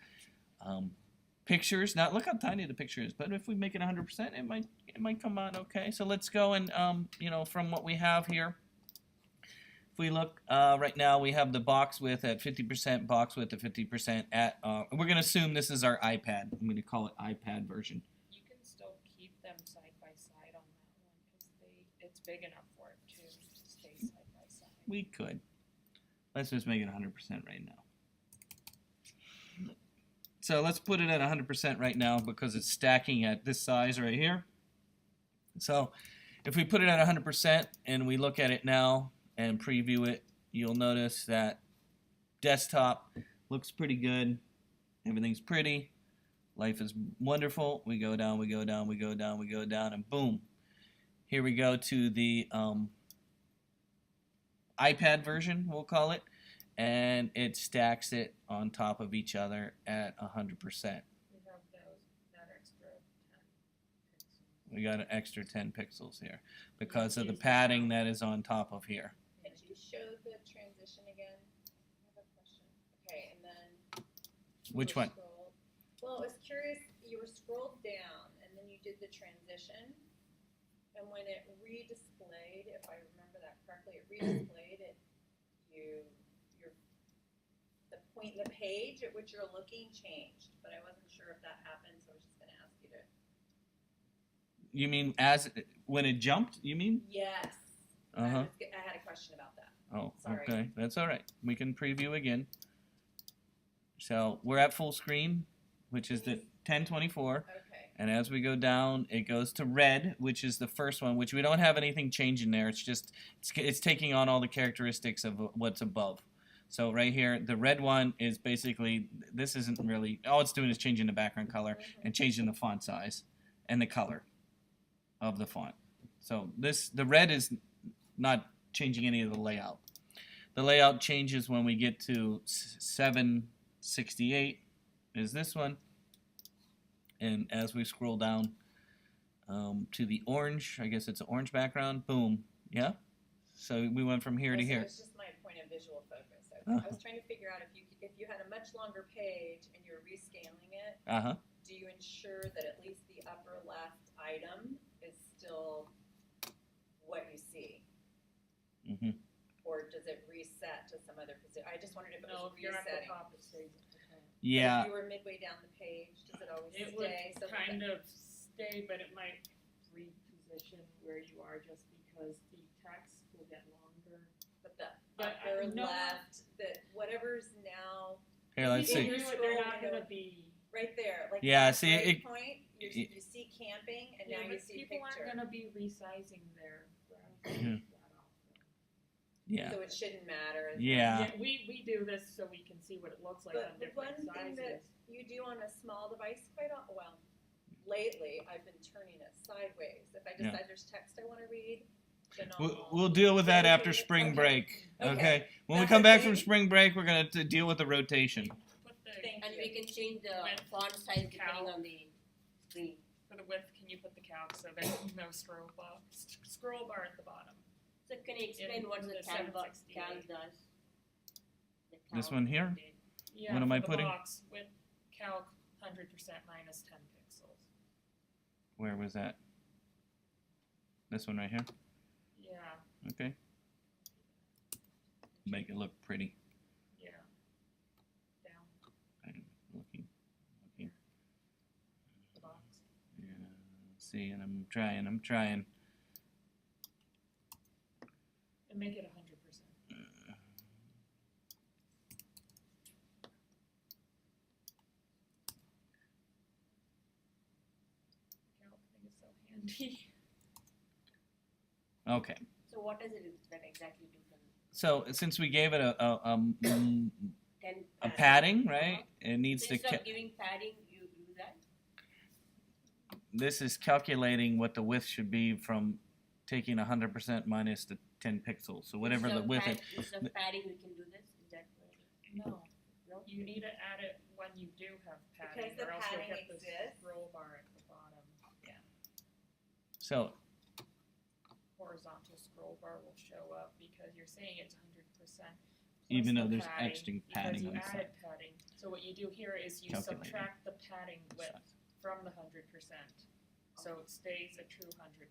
Pictures, now look how tiny the picture is, but if we make it 100%, it might come out okay. So let's go and, you know, from what we have here, if we look, right now we have the box width at 50%, box width at 50% at, we're going to assume this is our iPad. I'm going to call it iPad version. You can still keep them side by side on that one because it's big enough for it to stay side by side. We could. Let's just make it 100% right now. So let's put it at 100% right now because it's stacking at this size right here. So if we put it at 100% and we look at it now and preview it, you'll notice that desktop looks pretty good. Everything's pretty. Life is wonderful. We go down, we go down, we go down, we go down, and boom. Here we go to the iPad version, we'll call it, and it stacks it on top of each other at 100%. We have that extra 10 pixels. We got an extra 10 pixels here because of the padding that is on top of here. Could you show the transition again? I have a question. Okay, and then. Which you were one? scrolled- Well, I was curious, you were scrolled down and then you did the transition. And when it redisplayed, if I remember that correctly, it redisplayed it, the point in the page at which you're looking changed, but I wasn't sure if that happened, so I was just gonna ask you to. You mean as when it jumped, you mean? Yes. Uh-huh. I had a question about that. Oh, Sorry. okay. That's all right. We can preview again. So we're at full screen, which is the 1024. Okay. And as we go down, it goes to red, which is the first one, which we don't have anything changing there. It's just, it's taking on all the characteristics of what's above. So right here, the red one is basically, this isn't really, all it's doing is changing the background color and changing the font size and the color of the font. So the red is not changing any of the layout. The layout changes when we get to 768 is this one. And as we scroll down to the orange, I guess it's an orange background, boom, yeah? So we went from here to So here. it's just my point of visual focus. Uh-huh. I was trying to figure out if you had a much longer page and you're rescaling it, Uh-huh. do you ensure that at least the upper left item is still what you see? Mm-hmm. Or does it reset to some other position? I just wondered if it No, was if you're at the resetting. top, it stays at the top. Yeah, If you were midway down the page, does it always It would stay? So that kind of stay, but it might reposition where you are just because the text will get longer. But the But upper no. left, whatever's now here, let's You see. can They're not scroll gonna be. right there, like Yeah, that see, right it- point, you see camping and now you but see people picture. aren't gonna be resizing their Mhm. browsers that often. Yeah, So it shouldn't matter. yeah. We do this so we can see what it looks like But on the different one thing sizes. that you do on a small device well, lately I've been turning it sideways. If I Yeah. decide there's text I want to read, then We'll deal with that after rotate it. spring Okay. break. Okay. Okay. When we That's come back okay. from spring break, we're gonna deal with the rotation. Put the, Thank And you. we can change the With font size depending cow. on the screen. for the width, can you put the calc so there's no scroll bar at the bottom? So can you explain In what the the cal 768. does? The This cal one here? update. Yeah, What am for I the putting? box with calc 100% minus 10 pixels. Where was that? This one right here? Yeah, Okay. Make it look pretty. yeah. Down I'm looking. the box. Yeah, let's see, and I'm trying. And make it 100%. Calc thing is so handy. Okay. So what does it that exactly do for So since we gave it a 10 padding, right? It needs So to. instead of giving padding, you do that? This is calculating what the width should be from taking 100% minus the 10 pixels. So whatever Instead the of width is. Instead of padding, we can do this? Is that what it is? No, No? you need to add it when you do have padding, Because the or else you'll padding get the exists. scroll bar at the bottom. So Horizontal scroll bar will show up because you're saying it's 100%. even though plus the there's extra because padding you on the added side. padding. So what you do here is you Calculating. subtract the padding width from the 100%, so it stays a true 100%.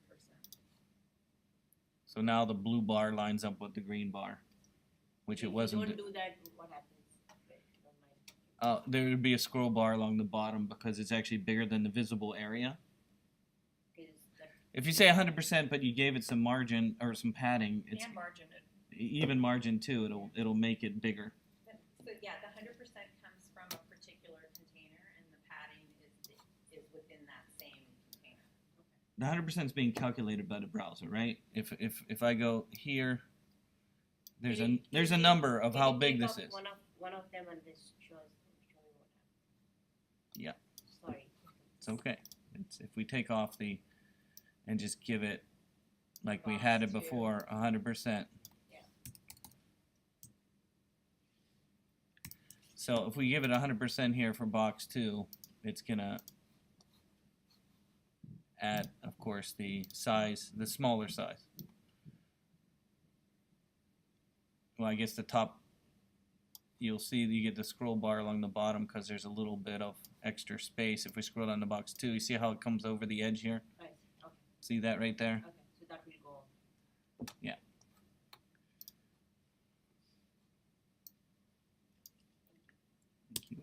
So now the blue bar lines up with the green bar, which it If wasn't. you don't do that, what happens? Okay, never mind. There would be a scroll bar along the bottom because it's actually bigger than the visible area. Okay, that If you say 100%, but you gave it some margin or some padding, it's And margin it. even margin too. It'll make it bigger. So yeah, the 100% comes from a particular container, and the padding is within that same container. The 100% is being calculated by the browser, right? If I go here, there's a number of how big this is. One of them and this shows what happened. Yeah. Sorry. It's okay. If we take off and just give it like we had it before, 100%. Yeah. So if we give it 100% here for box 2, it's gonna add, of course, the smaller size. Well, I guess the top, you'll see you get the scroll bar along the bottom because there's a little bit of extra space. If we scroll down to box 2, you see how it comes over the edge here? Right. Okay. See that right there? Okay. So that will go. Yeah. Thank you.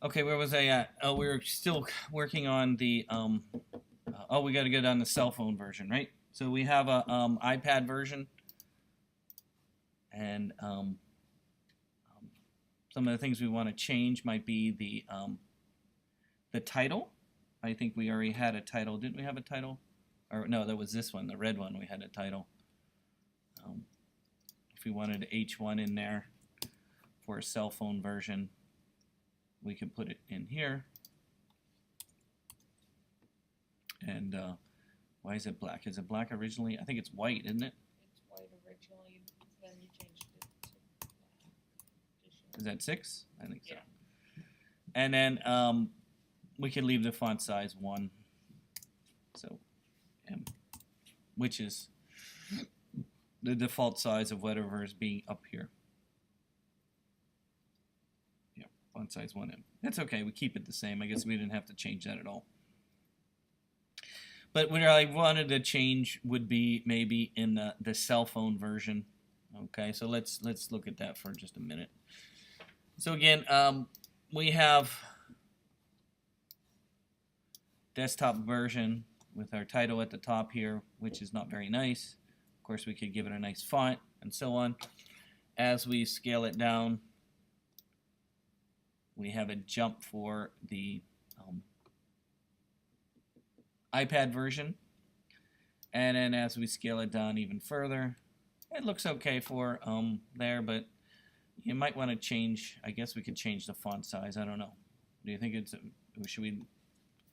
Okay, where was I at? Oh, we were still working on the we got to go down the cell phone version, right? So we have a iPad version, and some of the things we want to change might be the title. I think we already had a title. Didn't we have a title? Or no, that was this one, the red one. We had a title. If we wanted H1 in there for a cell phone version, we can put it in here. And why is it black? Is it black originally? I think it's white, isn't it? It's white originally, then you changed it to black. Is that 6? I think so. Yeah. And then we can leave the font size 1. So M, which is the default size of whatever is being up here. Yeah, font size 1M. That's okay. We keep it the same. I guess we didn't have to change that at all. But what I wanted to change would be maybe in the cell phone version. Okay, so let's look at that for just a minute. So again, we have desktop version with our title at the top here, which is not very nice. Of course, we could give it a nice font and so on. As we scale it down, we have a jump for the iPad version, and then as we scale it down even further, it looks okay for there, but you might want to change. I guess we could change the font size. I don't know. Do you think it's? Should we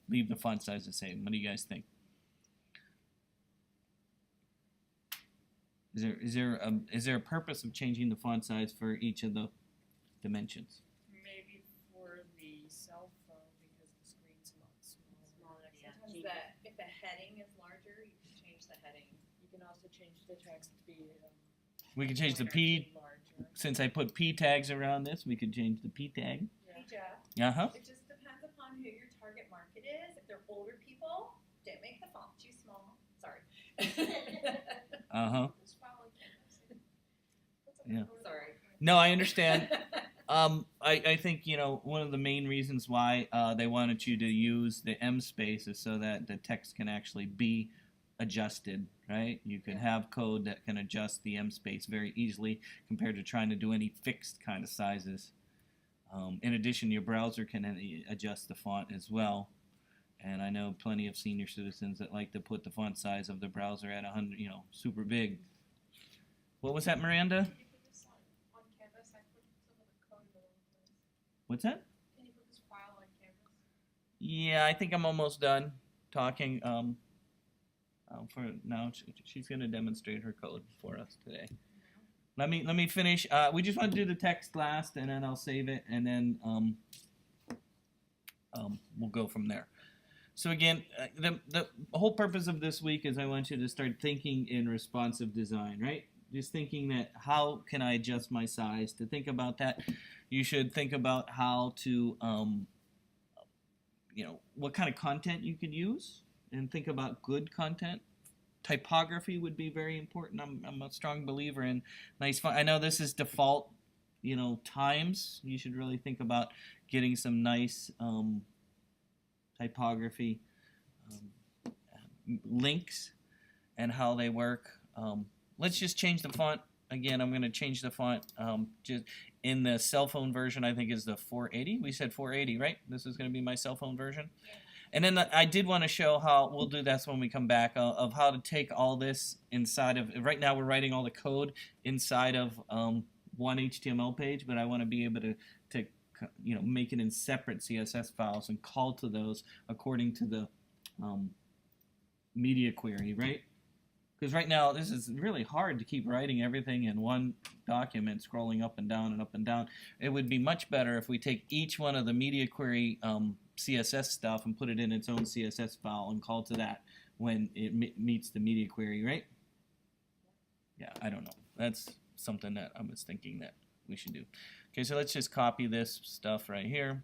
leave the font size the same? What do you guys think? Is there a purpose of changing the font size for each of the dimensions? Maybe for the cell phone because the screen's a lot smaller. Smaller, yeah. Sometimes if the heading is larger, you can change the heading. You can also change the text to be We can change the larger, P. larger. Since I put P tags around this, we could change the P tag. Hey Jeff, Uh-huh. it just depends upon who your target market is. If they're older people, don't make the font too small. Sorry. Uh-huh. Yeah. Sorry. No, I understand. I think, one of the main reasons why they wanted you to use the M space is so that the text can actually be adjusted, right? You can have code that can adjust the M space very easily compared to trying to do any fixed kind of sizes. In addition, your browser can adjust the font as well. And I know plenty of senior citizens that like to put the font size of the browser at 100, super big. What was that, Miranda? Can you put this on Canvas? I put some of the code in the wrong place. What's that? Can you put this file on Canvas? Yeah, I think I'm almost done talking. For now, she's going to demonstrate her code for us today. Let me finish. We just want to do the text last, and then I'll save it, and then we'll go from there. So again, the whole purpose of this week is I want you to start thinking in responsive design, right? Just thinking that how can I adjust my size? To think about that, you should think about how to, what kind of content you could use, and think about good content. Typography would be very important. I'm a strong believer in nice font. I know this is default, times. You should really think about getting some nice typography, links, and how they work. let's just change the font. Again, I'm going to change the font. Just in the cell phone version, I think is the 480. We said 480, right? This is going to be my cell phone version. And then I did want to show how, we'll do this when we come back, of how to take all this inside of, right now we're writing all the code inside of one HTML page, but I want to be able to make it in separate CSS files and call to those according to the media query, right? Because right now this is really hard to keep writing everything in one document, scrolling up and down and up and down. It would be much better if we take each one of the media query CSS stuff and put it in its own CSS file and call to that when it meets the media query, right? Yeah, I don't know. That's something that I was thinking that we should do. Okay, so let's just copy this stuff right here.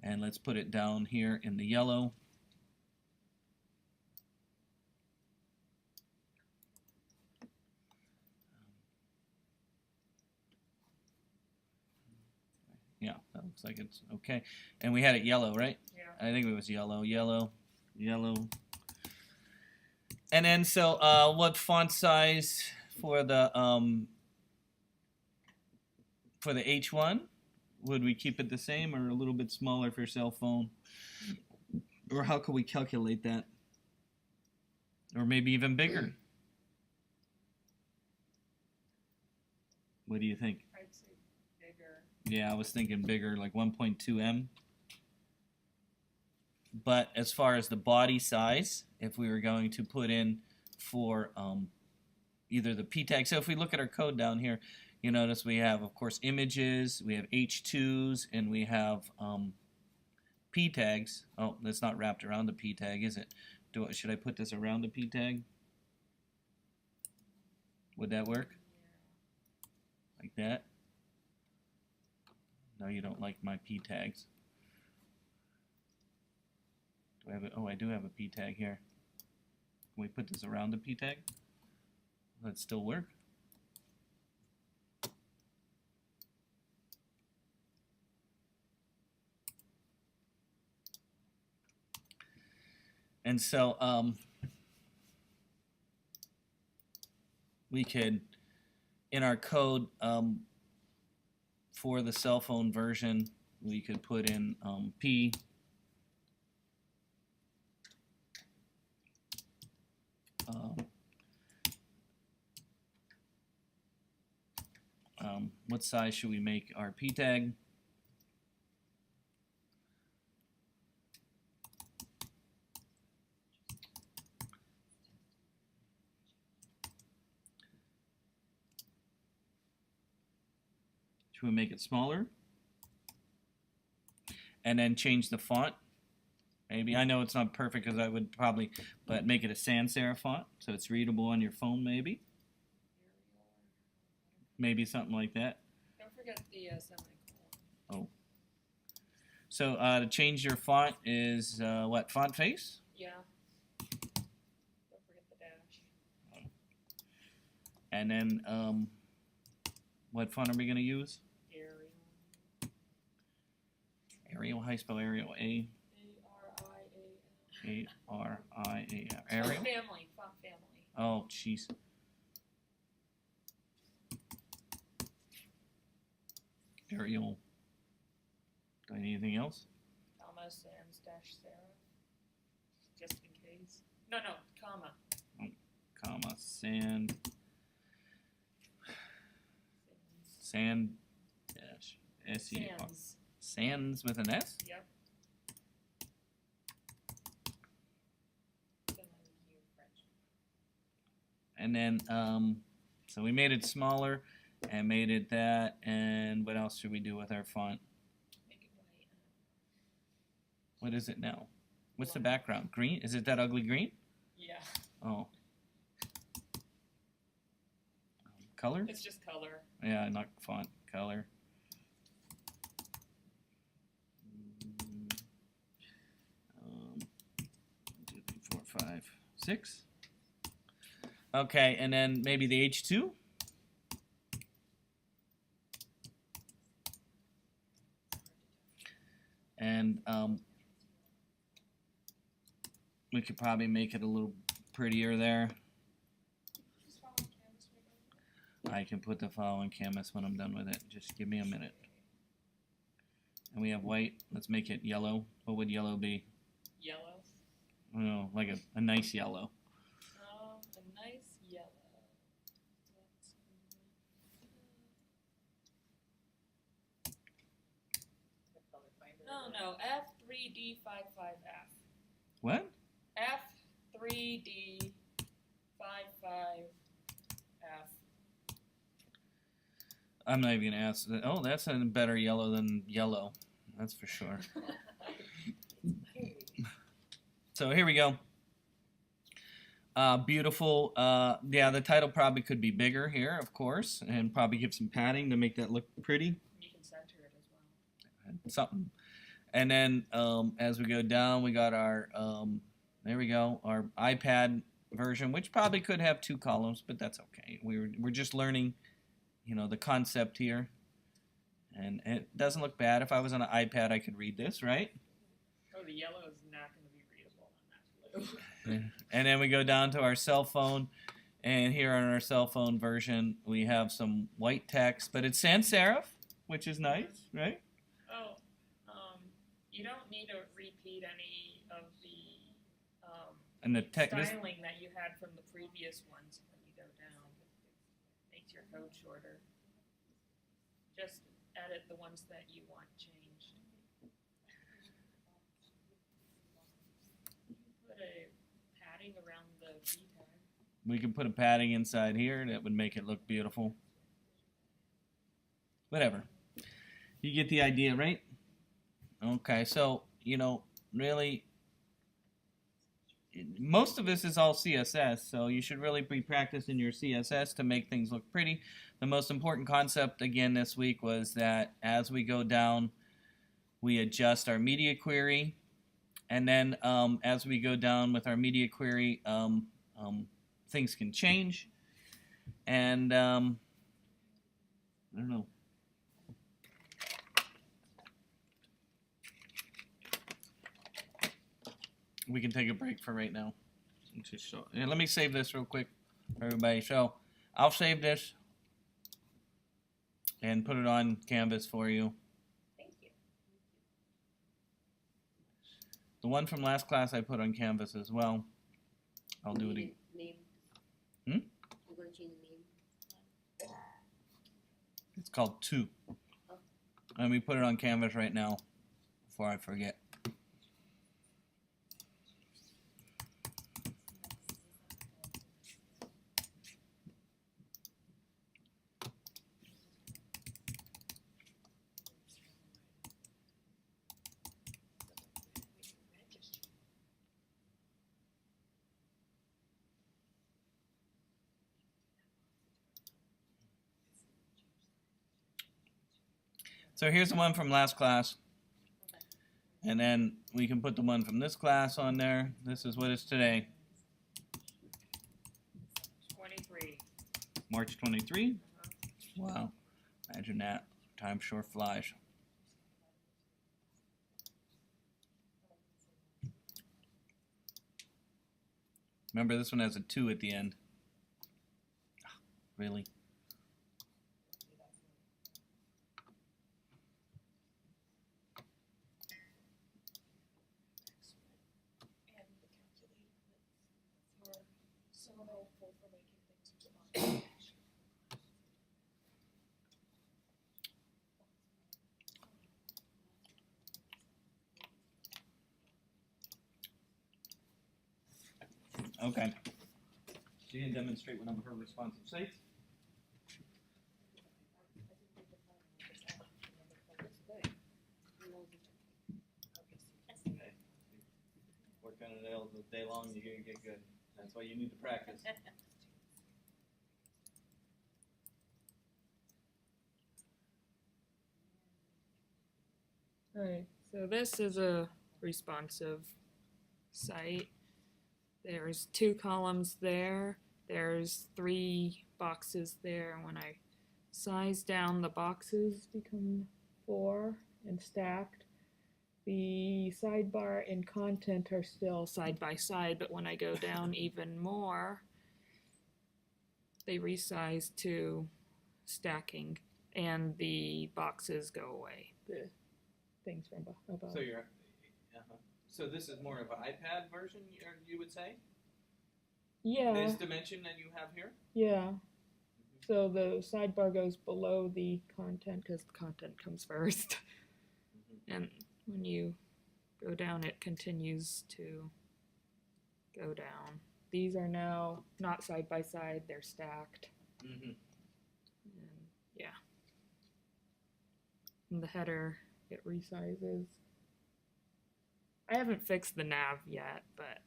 And let's put it down here in the yellow. Yeah, that looks like it's okay. And we had it yellow, right? Yeah. I think it was yellow, yellow, yellow. And then so what font size for the H1? Would we keep it the same or a little bit smaller for cell phone? Or how could we calculate that? Or maybe even bigger? What do you think? I'd say bigger. Yeah, I was thinking bigger, like 1.2 M. But as far as the body size, if we were going to put in for either the P tag, so if we look at our code down here, you notice we have, of course, images, we have H2s, and we have P tags. Oh, that's not wrapped around the P tag, is it? Should I put this around the P tag? Would that work? Like that? No, you don't like my P tags. Do I have oh, I do have a P tag here. Can we put this around the P tag? Will that still work? And so we could, in our code for the cell phone version, we could put in P what size should we make our P tag? Should we make it smaller? And then change the font? Maybe. I know it's not perfect because I would probably, but make it a sans serif font so it's readable on your phone maybe. Maybe something like that. Don't forget the semicolon. Oh. So to change your font is what? Font face? Yeah. Don't forget the dash. And then what font are we going to use? Arial. Arial. How do you spell Arial? A A-R-I-A-L. A-R-I-A-L. Font Arial? family. Font family. Oh, jeez. Arial. Do I need anything else? Comma, sans, dash, serif. Just in case. No, comma. Comma, sand, Sans. dash, S-E-R. Sans. Sans with an S? Yep. And then, so we made it smaller and made it that, and what else should we do with our font? Make it white. What is it now? What's the background? Green? Is it that ugly green? Yeah. Oh. Color? It's just color. Yeah, not font, color. 1, 2, 3, 4, 5, 6. Okay, and then maybe the H2. And we could probably make it a little prettier there. I can put the file on canvas when I'm done with it. Just give me a minute. And we have white. Let's make it yellow. What would yellow be? Yellow. Oh, like a nice yellow. A nice yellow. The color finder. No, F3D55F. What? F3D55F. I'm not even gonna ask. Oh, that's a better yellow than yellow. That's for sure. So here we go. Beautiful. Yeah, the title probably could be bigger here, of course, and probably give some padding to make that look pretty. You can center it as well. Something. And then as we go down, we got our there we go, our iPad version, which probably could have 2 columns, but that's okay. We're just learning, you know, the concept here, and it doesn't look bad. If I was on an iPad, I could read this, right? Oh, the yellow is not going to be readable on that blue. And then we go down to our cell phone, and here on our cell phone version, we have some white text, but it's sans serif, which is nice, right? Oh, you don't need to repeat any of the And the text. styling that you had from the previous ones when you go down. Makes your code shorter. Just edit the ones that you want changed. Put a padding around the V tag. We can put a padding inside here that would make it look beautiful. Whatever. You get the idea, right? Okay, so, you know, really, most of this is all CSS, so you should really be practicing your CSS to make things look pretty. The most important concept, again, this week was that as we go down, we adjust our media query, and then as we go down with our media query, things can change, and I don't know. We can take a break for right now. Yeah, let me save this real quick for everybody. So I'll save this and put it on Canvas for you. Thank you. The one from last class I put on Canvas as well. I'll do it again. Name. Hmm? You're going to change the name? It's called 2. Let me put it on Canvas right now before I forget. So here's the one from last class. And then we can put the one from this class on there. This is what it's today. 23. March 23. Wow. Imagine that. Time sure flies. Remember, this one has a 2 at the end. Really? And the calculator that's so helpful for making things respond. Okay. She can demonstrate one of her responsive sites. Okay. Work on it all day long, you're gonna get good. That's why you need to practice. Alright, so this is a responsive site. There's 2 columns there. There's 3 boxes there. When I size down, the boxes become 4 and stacked. The sidebar and content are still side by side, but when I go down even more, they resize to stacking, and the boxes go away. The things from above. So you're, so this is more of an iPad version, you would say? Yeah. This dimension that you have here? Yeah. So the sidebar goes below the content because the content comes first. And when you go down, it continues to go down. These are now not side by side, they're stacked. Mm-hmm. And yeah. And the header, it resizes. I haven't fixed the nav yet, but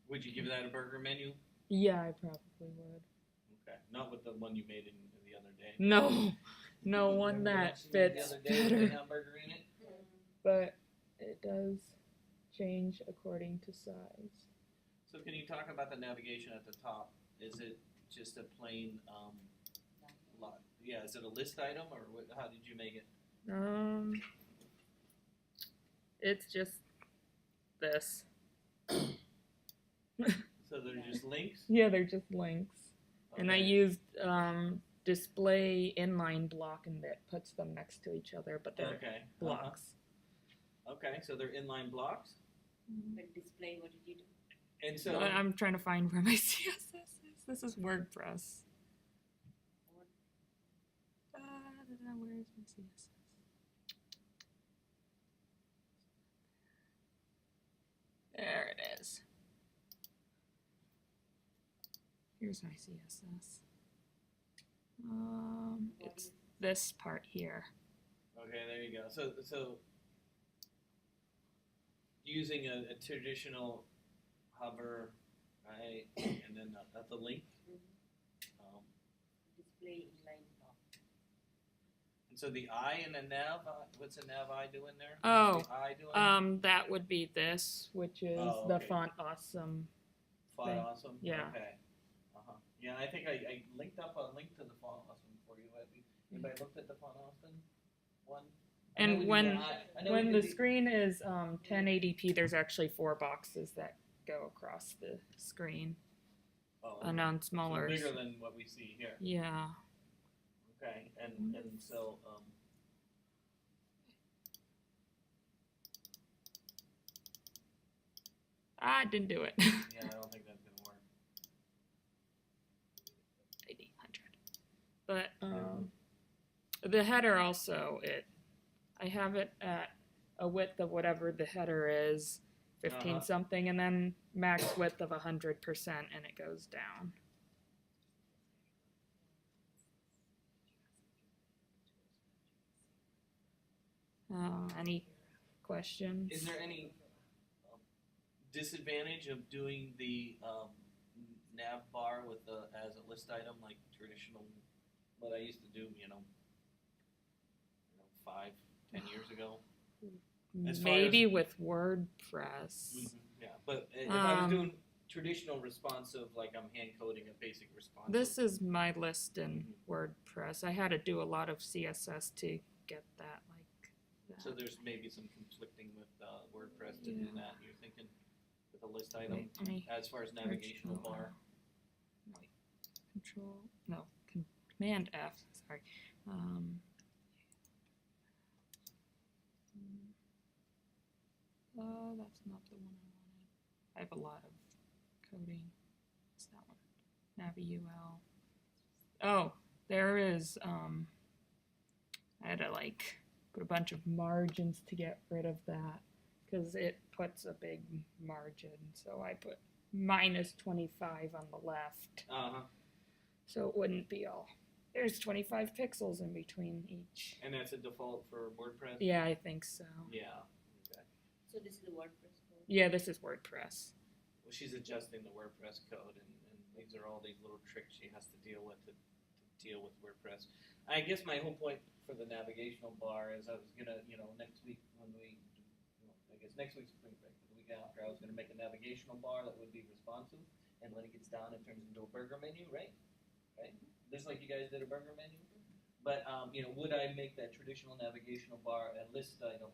Would you give that a burger menu? yeah, I probably would. Okay, not with the one you made in the other day. No one Remember that you made fits the other day with the better. hamburger in it? But it does change according to size. So can you talk about the navigation at the top? Is it just a plain, is it a list item or how did you make it? It's just this. So they're just links? Yeah, they're just links. And I Okay. used display inline block and it puts them next to each other, but they're Okay. blocks. Okay, so they're inline blocks? But display, what did you do? And so, I'm trying to find where my CSS is. This is WordPress. Where is my CSS? There it is. Here's my CSS. It's this part here. okay, there you go. So using a traditional hover, right, and then at the link. Display inline block. And so the I and the nav, what's the nav I doing there? Oh, What's the I doing? that would be this, which is Oh, the okay. font awesome. Font thing. awesome. Yeah. Okay. Yeah, I think I linked up a link to the font awesome for you. Anybody looked at the font awesome one? I know we And did when the I know we when did the screen is 1080p, there's actually 4 boxes that go across the screen. oh, And on so smaller. bigger than what we see here. Yeah. Okay, and so I didn't do it. yeah, I don't think that's gonna work. 1800. But the header also, I have it at a width of whatever the header is, 15 Uh-huh. something, and then max width of 100%, and it goes down. Any questions? Is there any disadvantage of doing the nav bar with as a list item like traditional? What I used to do, 5-10 years ago. As far Maybe as- with WordPress. Yeah, but if I was Um, doing traditional responsive, like I'm hand coding a basic responsive. This is my list in WordPress. I had to do a lot of CSS to get that like that. So there's maybe some conflicting with WordPress to do Yeah. that. You're thinking with a list item Wait, let me as far as navigational search- bar. Wait, Command F. Sorry. That's not the one I wanted. I have a lot of coding. What's that one? NaviUL. Oh, there is. I had to put a bunch of margins to get rid of that because it puts a big margin. So I put -25 on the left, so it wouldn't be all. There's 25 pixels in between each. And that's a default for WordPress? Yeah, I think so. Yeah. Okay. So this is the WordPress code. Yeah, this is WordPress. Well, she's adjusting the WordPress code, and these are all these little tricks she has to deal with to deal with WordPress. I guess my whole point for the navigational bar is I was gonna, next week when we, I guess next week's spring break, but the week after, I was gonna make a navigational bar that would be responsive, and when it gets down, it turns into a burger menu, right? Right? Just like you guys did a burger menu. But would I make that traditional navigational bar a list item?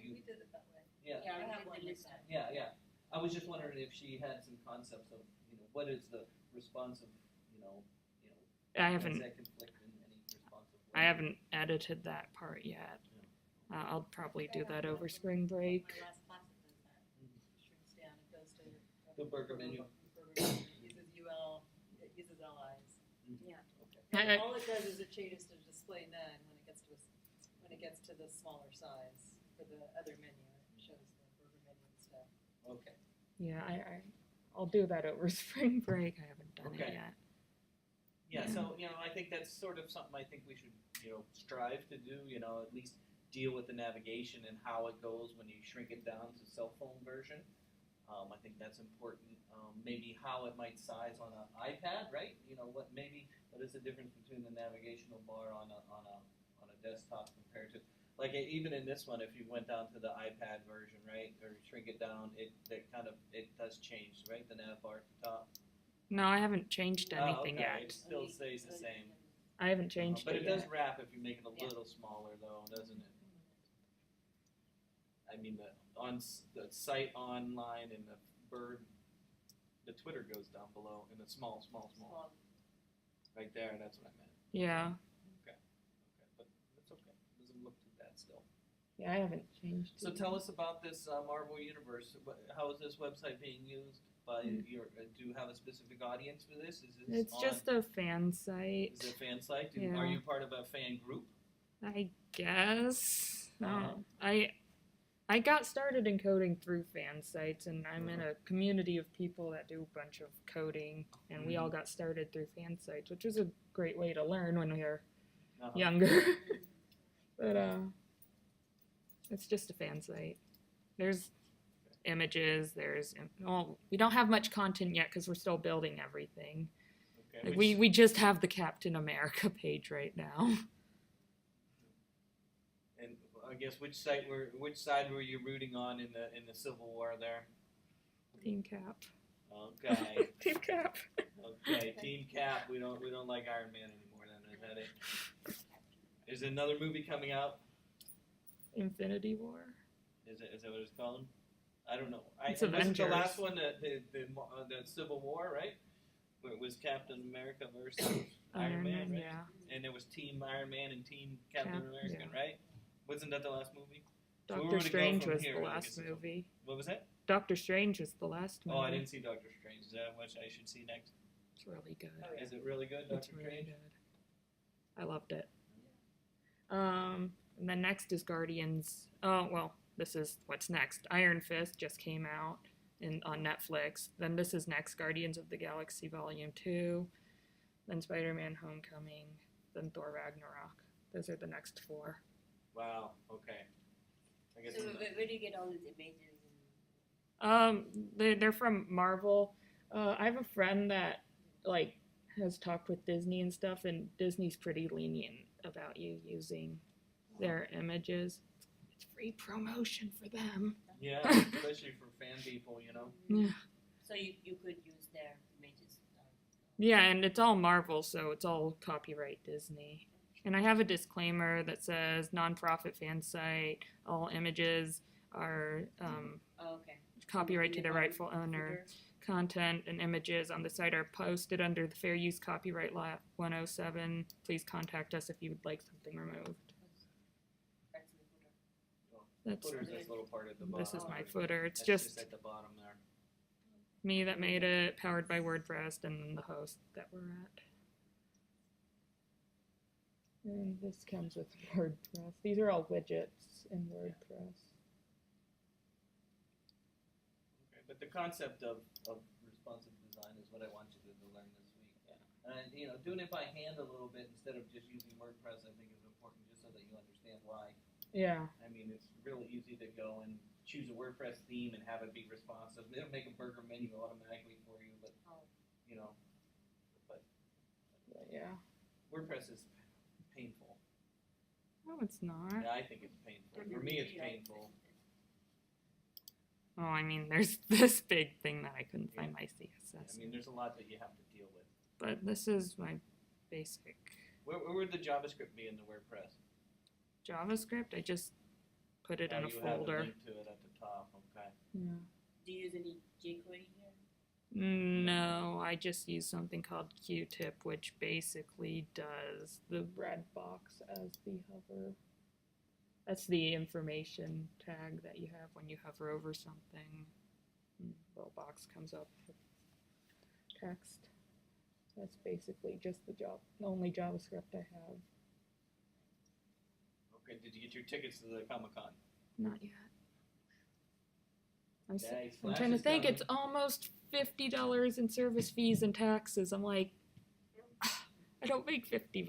We did it that way. Yeah. Yeah, I we have did one the like list. that. Yeah. I was just wondering if she had some concepts of, what is the responsive, I does haven't that conflict in any? I haven't edited that part yet. I'll probably do that over spring break. My last class it does that. Shrinks down, it goes to. The burger menu. Uses UL, it uses LIs. Yeah. I- All it does is it changes to display none when it gets to the smaller size for the other menu. It shows the burger menu and stuff. Okay. Yeah, I'll do that over spring break. I haven't done Okay. it yet. Yeah, so, I think that's sort of something I think we should, strive to do, at least deal with the navigation and how it goes when you shrink it down to cell phone version. I think that's important. Maybe how it might size on an iPad, right? What is the difference between the navigational bar on a desktop compared to, like, even in this one, if you went down to the iPad version, right, or shrink it down, it does change, right? The nav bar at the top. No, I haven't changed anything okay. It yet. still stays the same. I haven't changed But it it does yet. wrap if you make it a Yeah. little smaller, though, doesn't it? I mean, the site online and the Twitter goes down below in the small, right there. That's what I meant. Yeah. Okay, but it's okay. It doesn't look too bad still. Yeah, I haven't changed So it. tell us about this Marvel Universe. How is this website being used by your? Do you have a specific audience for this? Is this It's just a fan site. Is it a fan site? Yeah. Are you part of a fan group? I guess. Uh-huh. I got started in coding through fan sites, and I'm in a community of people that do a bunch of coding, and we all got started through fan sites, which was a great way to learn when we were Uh-huh. younger. But it's just a fan site. There's images. We don't have much content yet because we're still building everything. Okay. Like, which- we just have the Captain America page right now. And I guess which side were you rooting on in the Civil War there? Team Cap. Okay. Team Cap. Okay. Team Cap. We don't like Iron Man anymore. Then is that it? Is another movie coming out? Infinity War. Is that what it's called? I don't know. It's wasn't the Avengers. last one the Civil War, right? Where it was Captain America versus Iron Man, right? yeah. And there was Team Iron Man and Team Captain America, yeah. right? Wasn't that the last movie? So where Doctor would it go Strange from was here? the I last guess it's- movie. What was that? Doctor Strange was the last movie. Oh, I didn't see Doctor Strange. Is that what I should see next? It's really good. Oh, yeah. Is it really good, Doctor It's really Strange? good. I loved it. And then next is Guardians. Oh, well, this is what's next. Iron Fist just came out on Netflix. Then this is next, Guardians of the Galaxy Volume 2. Then Spider-Man Homecoming. Then Thor Ragnarok. Those are the next 4. Wow. Okay. I guess. So I'm not- where do you get all these images? They're from Marvel. I have a friend that has talked with Disney and stuff, and Disney's pretty lenient about you using their images. It's free promotion for them. Yeah, especially for fan people, Yeah. So you could use their images. Yeah, and it's all Marvel, so it's all copyright Disney. And I have a disclaimer that says nonprofit fan site. All images are Oh, okay. copyright to In the bottom rightful owner. footer. Content and images on the site are posted under the Fair Use Copyright Law 107. Please contact us if you would like something removed. That's in the footer. That's Footer's this little part at the bottom. this is my footer. It's That's just at the bottom there. me that made it, powered by WordPress, and then the host that we're at. And this comes with WordPress. These are all widgets in WordPress. Okay, but the concept of responsive design is what I want you to learn this week. And doing it by hand a little bit instead of just using WordPress, I think is important, just so that you understand why. Yeah. I mean, it's really easy to go and choose a WordPress theme and have it be responsive. It'll make a burger menu automatically for you, but Yeah. WordPress is painful. No, it's not. Yeah, I think it's painful. For me, it's painful. Oh, I mean, there's this big thing that I couldn't find my CSS. I mean, there's a lot that you have to deal with. But this is my basic Where would the JavaScript be in the WordPress? JavaScript. I just put it in a You have a folder. link to it at the top. Okay. Yeah. Do you use any jQuery here? No, I just use something called Q-tip, which basically does the red box as the hover. That's the information tag that you have when you hover over something. Little box comes up with text. That's basically just the only JavaScript I have. Okay, did you get your tickets to the Comic-Con? Not yet. I'm Flash trying to is think. coming. It's almost $50 in service fees and taxes. I'm like, I don't make $50,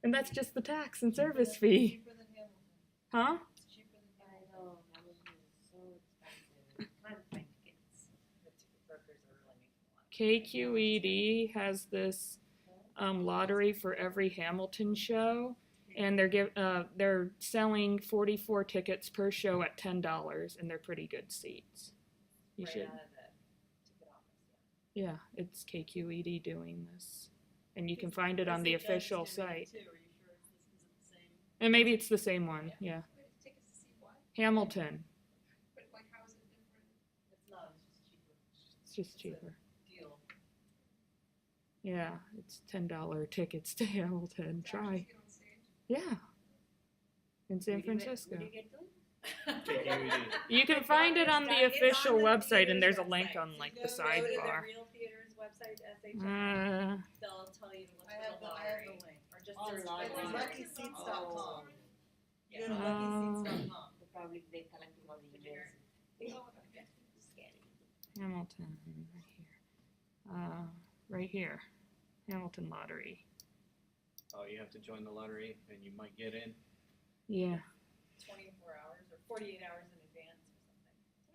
and that's just the tax and service fee, Cheaper than Hamilton. huh? It's cheaper than I Hamilton. know, Hamilton is so expensive. Trying to find tickets. The ticket brokers are really making a lot. KQED has this lottery for every Hamilton show, and they're selling 44 tickets per show at $10, and they're pretty good seats. You Right should, out of the ticket office, yeah. yeah, it's KQED doing this, and you can find it on the They say Doug's official doing it site. too. Are you sure is it the same? And maybe it's the same one, yeah. Wait, tickets to see what? Hamilton, But like, how is it different? It's not, it's just cheaper. it's just It's a- cheaper. Deal. Yeah, it's $10 tickets to Hamilton. To Try. actually get on stage? Yeah. In San Where do you get- Francisco. Where do you get to? KQED. You can find it on the It's on official the website, and there's theater's a link website. on like You the go to Go to the sidebar. Real Theater's website, SHM. Uh, They'll tell you to look I for have the the lottery, link. or just Oh, search lottery. for It's lottery. luckyseats.com. Yeah. Go to luckyseats.com. They probably, they collecting all the Did you hear emails. Oh, okay. Scanning. Hamilton, right here. Hamilton Lottery. Oh, you have to join the lottery, and you might get in. Yeah. 24 hours or 48 hours in advance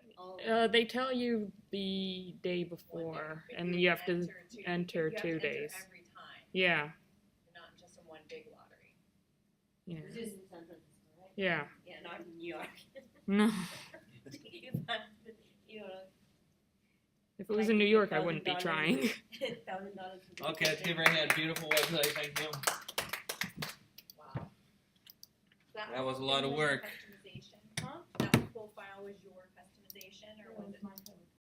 or something. Oh, They tell you the day before, But and you have to enter you have to 2 enter days. every time, Yeah. not just in one big lottery. Yeah. this is in San Francisco, right? Yeah. Yeah, not in New York. No. You know, If it was in New York, I wouldn't be trying. $1,000. Okay, let's give her a hand. Beautiful website, thank you. Wow. That was a lot of work. Customization, huh? That full file was your customization, or was it?